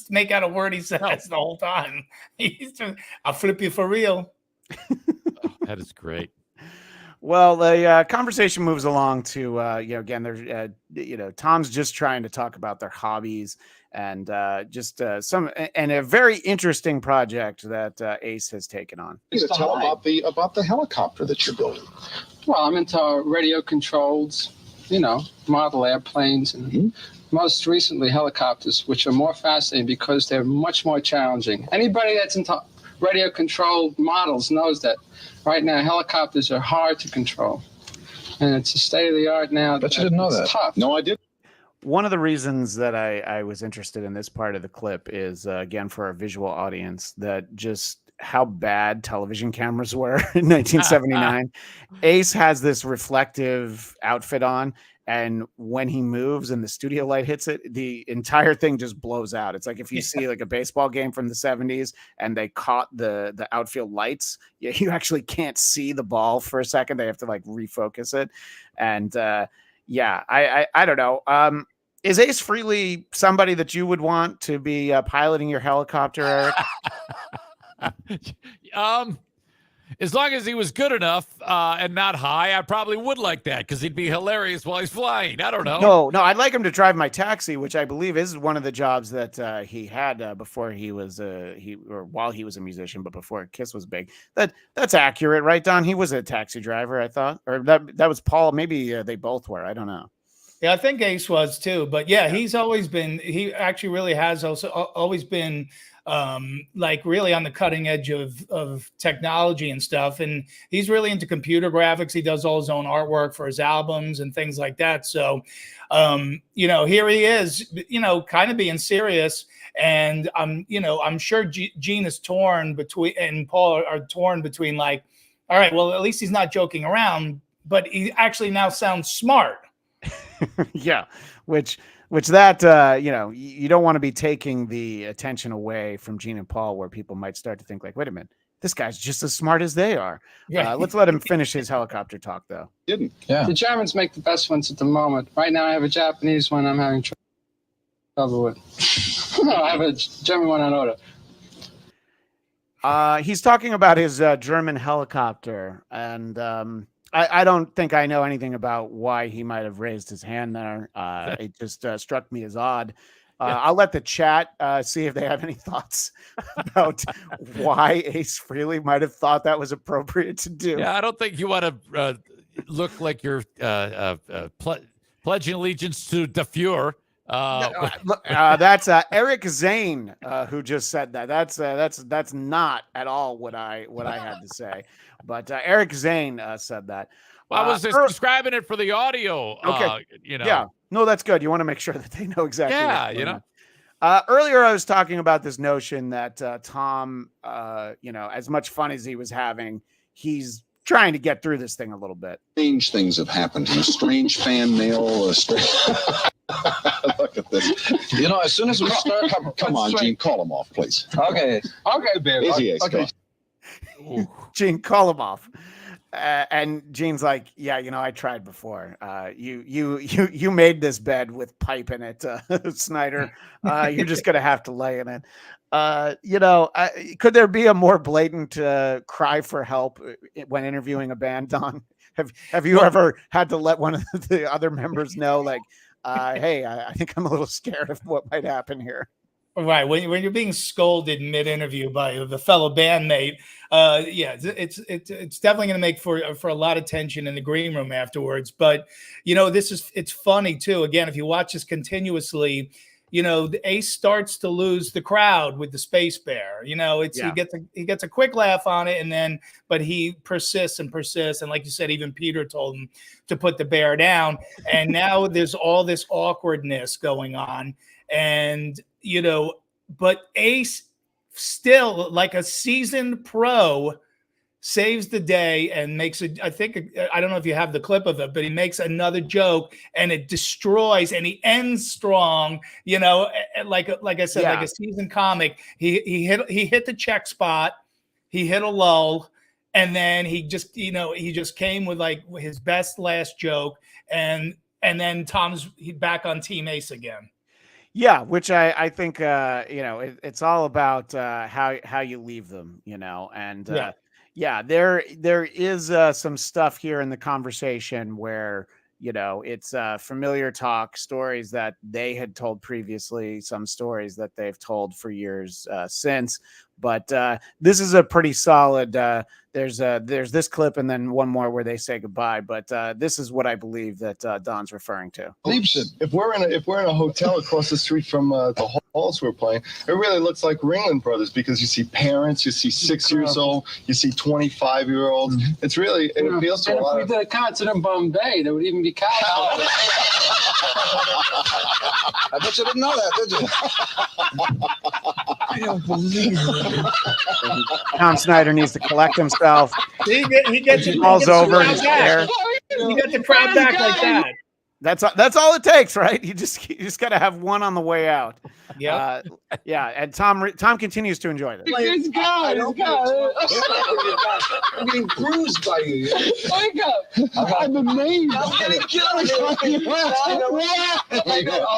make out a word he says the whole time. He's just, I'll flip you for real. That is great. Well, the conversation moves along to again, there's Tom's just trying to talk about their hobbies and just some and a very interesting project that Ace has taken on. To tell about the helicopter that you're building. Well, I'm into radio controls, model airplanes, and most recently helicopters, which are more fascinating because they're much more challenging. Anybody that's into radio controlled models knows that right now helicopters are hard to control, and it's a state of the art now. Bet you didn't know that. Tough. No, I didn't. One of the reasons that I was interested in this part of the clip is again for our visual audience, that just how bad television cameras were in 1979. Ace has this reflective outfit on, and when he moves and the studio light hits it, the entire thing just blows out. It's like if you see like a baseball game from the 70s and they caught the outfield lights, you actually can't see the ball for a second. They have to like refocus it. And I don't know. Is Ace Frehley somebody that you would want to be piloting your helicopter, Eric? As long as he was good enough and not high, I probably would like that because he'd be hilarious while he's flying. I don't know. No, I'd like him to drive my taxi, which I believe is one of the jobs that he had before he was while he was a musician, but before Kiss was big. That's accurate, right, Don? He was a taxi driver, I thought, or that was Paul. Maybe they both were. I don't know. Yeah, I think Ace was too, but he's always been. He actually really has also always been. Like really on the cutting edge of technology and stuff. And he's really into computer graphics. He does all his own artwork for his albums and things like that. So, here he is, kind of being serious. And I'm sure Gene is torn between, and Paul are torn between like, all right, well, at least he's not joking around, but he actually now sounds smart. Yeah. Which that, you don't want to be taking the attention away from Gene and Paul, where people might start to think like, wait a minute, this guy's just as smart as they are. Yeah. Let's let him finish his helicopter talk, though. The Germans make the best ones at the moment. Right now, I have a Japanese one I'm having trouble with. No, I have a German one on order. He's talking about his German helicopter, and I don't think I know anything about why he might have raised his hand there. It just struck me as odd. I'll let the chat see if they have any thoughts about why Ace Frehley might have thought that was appropriate to do. Yeah, I don't think you want to look like you're pledging allegiance to the Fuhrer. That's Eric Zane who just said that. That's not at all what I had to say. But Eric Zane said that. Well, I was just describing it for the audio. Okay. Yeah. No, that's good. You want to make sure that they know exactly. Yeah. Earlier I was talking about this notion that Tom, as much fun as he was having, he's trying to get through this thing a little bit. Strange things have happened. Strange fan mail. Look at this. As soon as we start, come on, Gene, call him off, please. Okay, baby. Easy, Ace. Okay. Gene, call him off. And Gene's like, yeah, I tried before. You made this bed with pipe in it, Snyder. You're just gonna have to lay in it. Could there be a more blatant cry for help when interviewing a band, Don? Have you ever had to let one of the other members know, like, hey, I think I'm a little scared of what might happen here? Right. When you're being scolded mid-interview by the fellow bandmate, yeah, it's definitely going to make for a lot of tension in the green room afterwards. But, it's funny too. Again, if you watch this continuously, the Ace starts to lose the crowd with the Space Bear. He gets a quick laugh on it, but he persists and persists. And like you said, even Peter told him to put the bear down. And now there's all this awkwardness going on. And, but Ace still, like a seasoned pro, saves the day and makes I don't know if you have the clip of it, but he makes another joke and it destroys, and he ends strong, like I said, like a seasoned comic. He hit the check spot, he hit a lull, and then he just came with like his best last joke, and then Tom's back on Team Ace again. Yeah, which I think it's all about how you leave them, and there is some stuff here in the conversation where it's familiar talk, stories that they had told previously, some stories that they've told for years since. But this is a pretty solid. There's this clip and then one more where they say goodbye. But this is what I believe that Don's referring to. If we're in a hotel across the street from the halls we're playing, it really looks like Ringling Brothers, because you see parents, you see 6 years old, you see 25-year-olds. It's really, it appeals to a lot. If we did a concert in Bombay, there would even be cows. I bet you didn't know that, did you? I don't believe it. Tom Snyder needs to collect himself. He gets it. Falls over in his chair. You get the crowd back like that. That's all it takes, right? You just got to have one on the way out. Yeah, And Tom continues to enjoy this. It's God. I'm getting bruised by you. Wake up. I've been made. I'm gonna kill you. I'll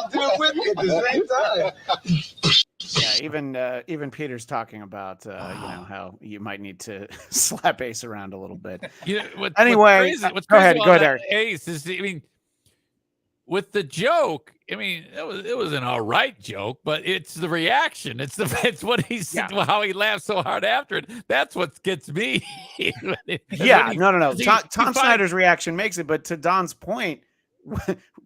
do it with you at the same time. Yeah, even Peter's talking about how you might need to slap Ace around a little bit. Anyway, what's go ahead, Eric. Ace is, with the joke, it was an all right joke, but it's the reaction. It's what how he laughs so hard after it. That's what gets me. No. Tom Snyder's reaction makes it, but to Don's point,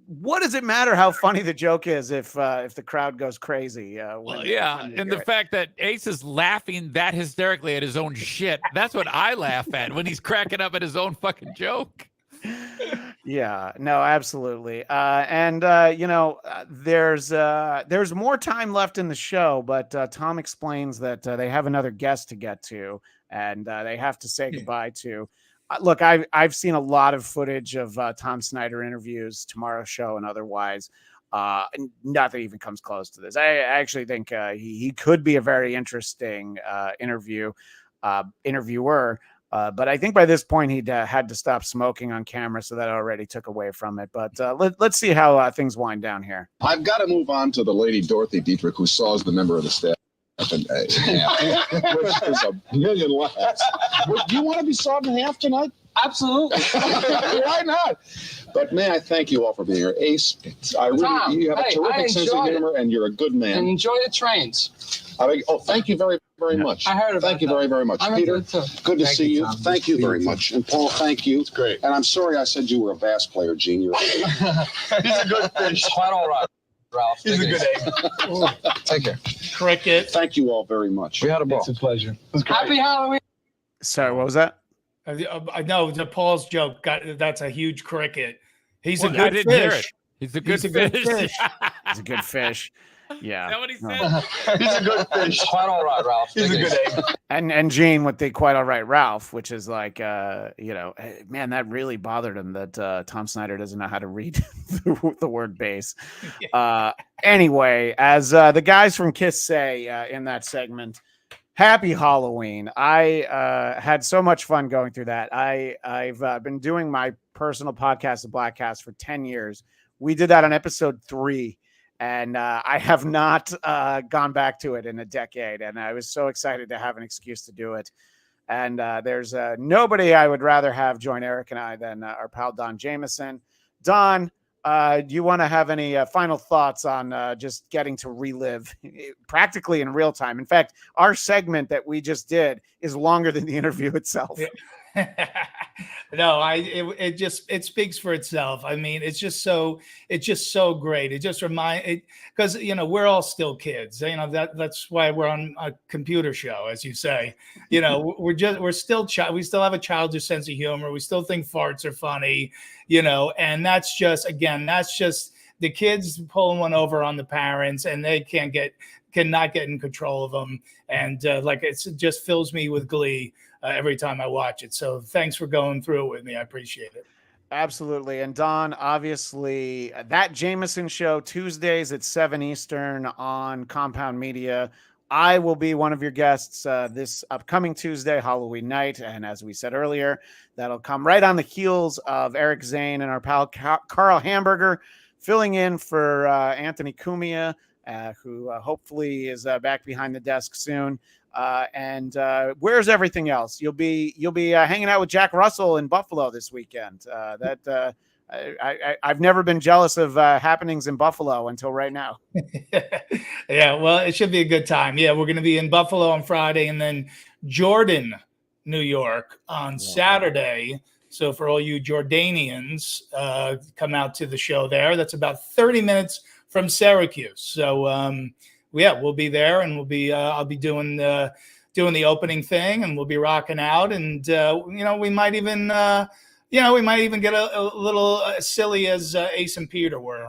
what does it matter how funny the joke is if the crowd goes crazy? And the fact that Ace is laughing that hysterically at his own shit, that's what I laugh at, when he's cracking up at his own fucking joke. Yeah, no, absolutely. There's more time left in the show, but Tom explains that they have another guest to get to, and they have to say goodbye to. Look, I've seen a lot of footage of Tom Snyder interviews, Tomorrow's Show and otherwise. Nothing even comes close to this. I actually think he could be a very interesting interviewer. But I think by this point he'd had to stop smoking on camera, so that already took away from it. But let's see how things wind down here. I've got to move on to the lady Dorothy Dietrich, who saw as the member of the staff. Which is a million laughs. Do you want to be sawed in half tonight? Absolutely. Why not? But may I thank you all for being here. Ace, Tom, you have a terrific sense of humor, and you're a good man. And enjoy the trains. Thank you very, very much. I heard about Thank you very, very much. Peter, good to see you. Thank you very much. And Paul, thank you. It's great. And I'm sorry I said you were a bass player, Gene. He's a good fish. Quite all right, Ralph. He's a good egg. Take care. Cricket. Thank you all very much. We had a ball. It's a pleasure. Happy Halloween. Sorry, what was that? I know the Paul's joke. That's a huge cricket. He's a I good didn't hear it. fish. He's a good fish. He's a good fish. Yeah. Is that what he said? He's a good fish. Quite all right, Ralph. He's a good egg. And Gene with the quite all right, Ralph, which is like, man, that really bothered him that Tom Snyder doesn't know how to read the word bass. Anyway, as the guys from Kiss say in that segment, happy Halloween. I had so much fun going through that. I've been doing my personal podcast, the Blackcast, for 10 years. We did that on episode 3. And I have not gone back to it in a decade. And I was so excited to have an excuse to do it. And there's nobody I would rather have join Eric and I than our pal Don Jamieson. Don, do you want to have any final thoughts on just getting to relive practically in real time? In fact, our segment that we just did is longer than the interview itself. No, it speaks for itself. I mean, it's just so great. It just because we're all still kids. That's why we're on a computer show, as you say. We still have a childish sense of humor. We still think farts are funny. And that's just the kids pulling one over on the parents, and they cannot get in control of them. And it just fills me with glee every time I watch it. So thanks for going through it with me. I appreciate it. Absolutely. And Don, obviously, that Jamieson show Tuesdays at 7 Eastern on Compound Media. I will be one of your guests this upcoming Tuesday, Halloween night. And as we said earlier, that'll come right on the heels of Eric Zane and our pal Carl Hamburger filling in for Anthony Cumia, who hopefully is back behind the desk soon. And where's everything else? You'll be hanging out with Jack Russell in Buffalo this weekend. I've never been jealous of happenings in Buffalo until right now. Yeah, well, it should be a good time. Yeah, we're going to be in Buffalo on Friday, and then Jordan, New York on Saturday. So for all you Jordanians, come out to the show there. That's about 30 minutes from Syracuse. So we'll be there, and I'll be doing the opening thing, and we'll be rocking out, and we might even get a little silly as Ace and Peter were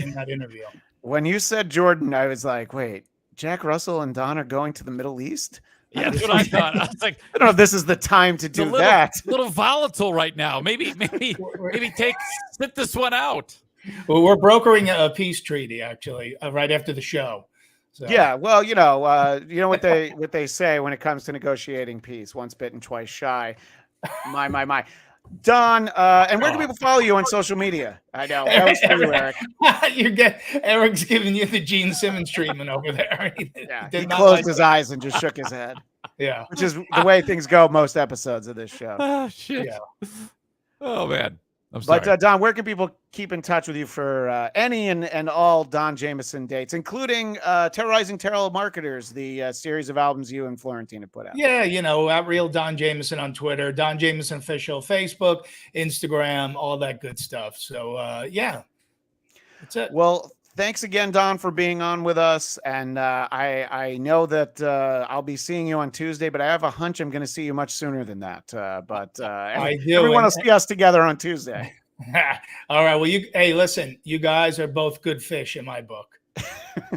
in that interview. When you said Jordan, I was like, wait, Jack Russell and Don are going to the Middle East? Yeah, that's what I thought. I was like, I don't know if this is the time to do that. A little volatile right now. Maybe sit this one out. Well, we're brokering a peace treaty actually right after the show. So. Yeah, well, you know what they say when it comes to negotiating peace: once bitten, twice shy. My. Don, and where can people follow you on social media? I know that was for you, Eric. Eric's giving you the Gene Simmons treatment over there. He closed his eyes and just shook his head. Yeah, which is the way things go most episodes of this show. Oh shit! Yeah. Oh man. But Don, where can people keep in touch with you for any and all Don Jamieson dates, including Terrorizing Telemarketers, the series of albums you and Florentine have put out? Yeah, at Real Don Jamieson on Twitter, Don Jamieson Official, Facebook, Instagram, all that good stuff. So, that's it. Well, thanks again, Don, for being on with us. And I know that I'll be seeing you on Tuesday, but I have a hunch I'm going to see you much sooner than that. Everyone will see us together on Tuesday. All right. Well, listen, you guys are both good fish in my book.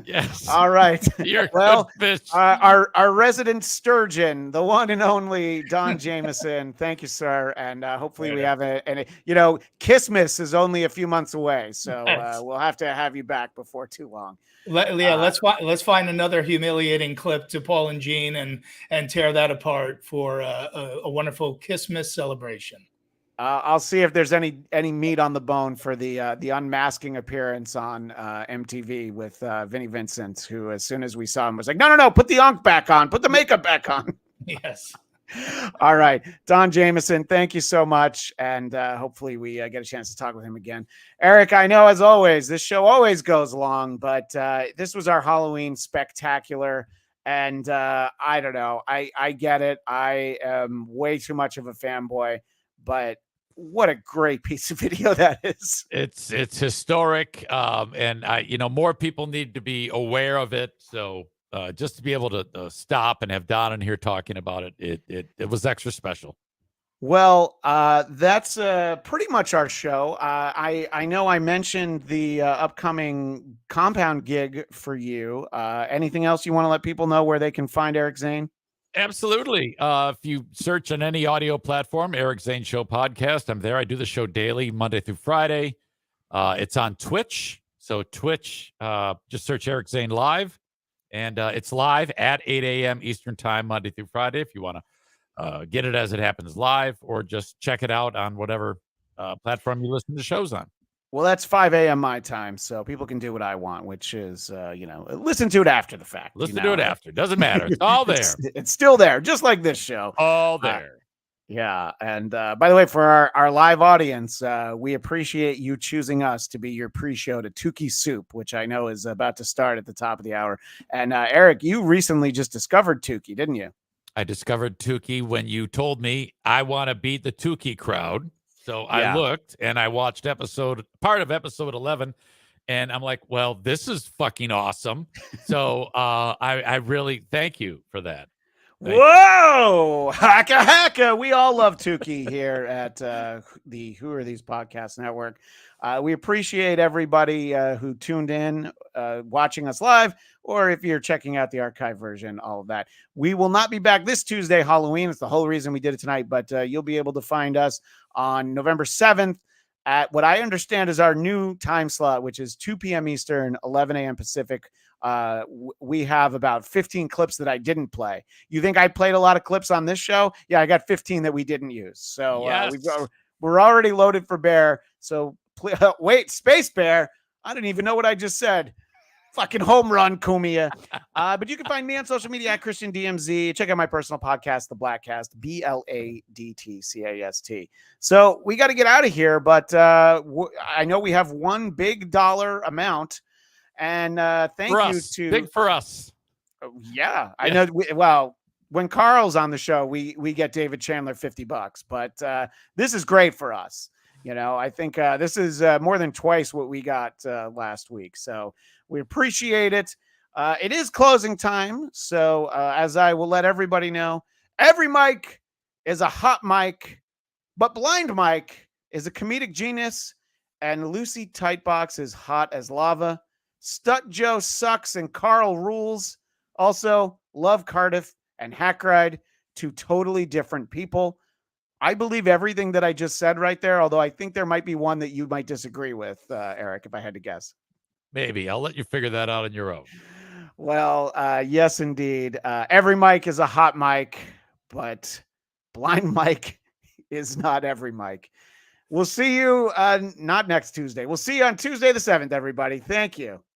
Yes. All right. You're good fish. Our resident sturgeon, the one and only Don Jamieson. Thank you, sir. And hopefully we have Christmas is only a few months away, so we'll have to have you back before too long. Let's find another humiliating clip to Paul and Gene and tear that apart for a wonderful Christmas celebration. I'll see if there's any meat on the bone for the unmasking appearance on MTV with Vinnie Vincent, who, as soon as we saw him, was like, no, put the unk back on, put the makeup back on. Yes. All right, Don Jamieson, thank you so much, and hopefully we get a chance to talk with him again. Eric, I know as always this show always goes long, but this was our Halloween spectacular. And I don't know, I get it. I am way too much of a fanboy, but what a great piece of video that is. It's historic. And more people need to be aware of it. So just to be able to stop and have Don in here talking about it, it was extra special. Well, that's pretty much our show. I know I mentioned the upcoming Compound gig for you. Anything else you want to let people know where they can find Eric Zane? Absolutely. If you search on any audio platform, Eric Zane Show Podcast, I'm there. I do the show daily, Monday through Friday. It's on Twitch. So Twitch, just search Eric Zane Live. And it's live at 8 a.m. Eastern Time, Monday through Friday, if you want to get it as it happens live, or just check it out on whatever platform you listen to shows on. Well, that's 5 a.m. my time, so people can do what I want, which is, listen to it after the fact. Listen to it after. Doesn't matter. It's all there. It's still there, just like this show. All there. Yeah. And by the way, for our live audience, we appreciate you choosing us to be your pre-show to Tukey Soup, which I know is about to start at the top of the hour. And Eric, you recently just discovered Tukey, didn't you? I discovered Tukey when you told me I want to beat the Tukey crowd. So I looked and I watched part of episode 11, and I'm like, well, this is fucking awesome. So I really thank you for that. Whoa! Hacka. We all love Tukey here at the Who Are These Podcast Network. We appreciate everybody who tuned in, watching us live, or if you're checking out the archive version, all of that. We will not be back this Tuesday, Halloween. It's the whole reason we did it tonight, but you'll be able to find us on November 7th at what I understand is our new time slot, which is 2 p.m. Eastern, 11 a.m. Pacific. We have about 15 clips that I didn't play. You think I played a lot of clips on this show? Yeah, I got 15 that we didn't use. So we're already loaded for bear. So wait, Space Bear. I didn't even know what I just said. Fucking home run, Kumia. But you can find me on social media at Christian DMZ. Check out my personal podcast, The Blattcast, BLADTCAST. So we got to get out of here, but I know we have one big dollar amount. And thank you to big for us. Yeah, I know. Well, when Carl's on the show, we get David Chandler $50, but this is great for us. I think this is more than twice what we got last week. So we appreciate it. It is closing time. So as I will let everybody know, every mic is a hot mic, but Blind Mike is a comedic genius, and Lucy Tightbox is hot as lava. Stut Joe sucks and Carl rules. Also, love Cardiff and Hackride, two totally different people. I believe everything that I just said right there, although I think there might be one that you might disagree with, Eric, if I had to guess. Maybe. I'll let you figure that out on your own. Well, yes, indeed. Every mic is a hot mic, but Blind Mike is not every mic. We'll see you not next Tuesday. We'll see you on Tuesday the 7th, everybody. Thank you.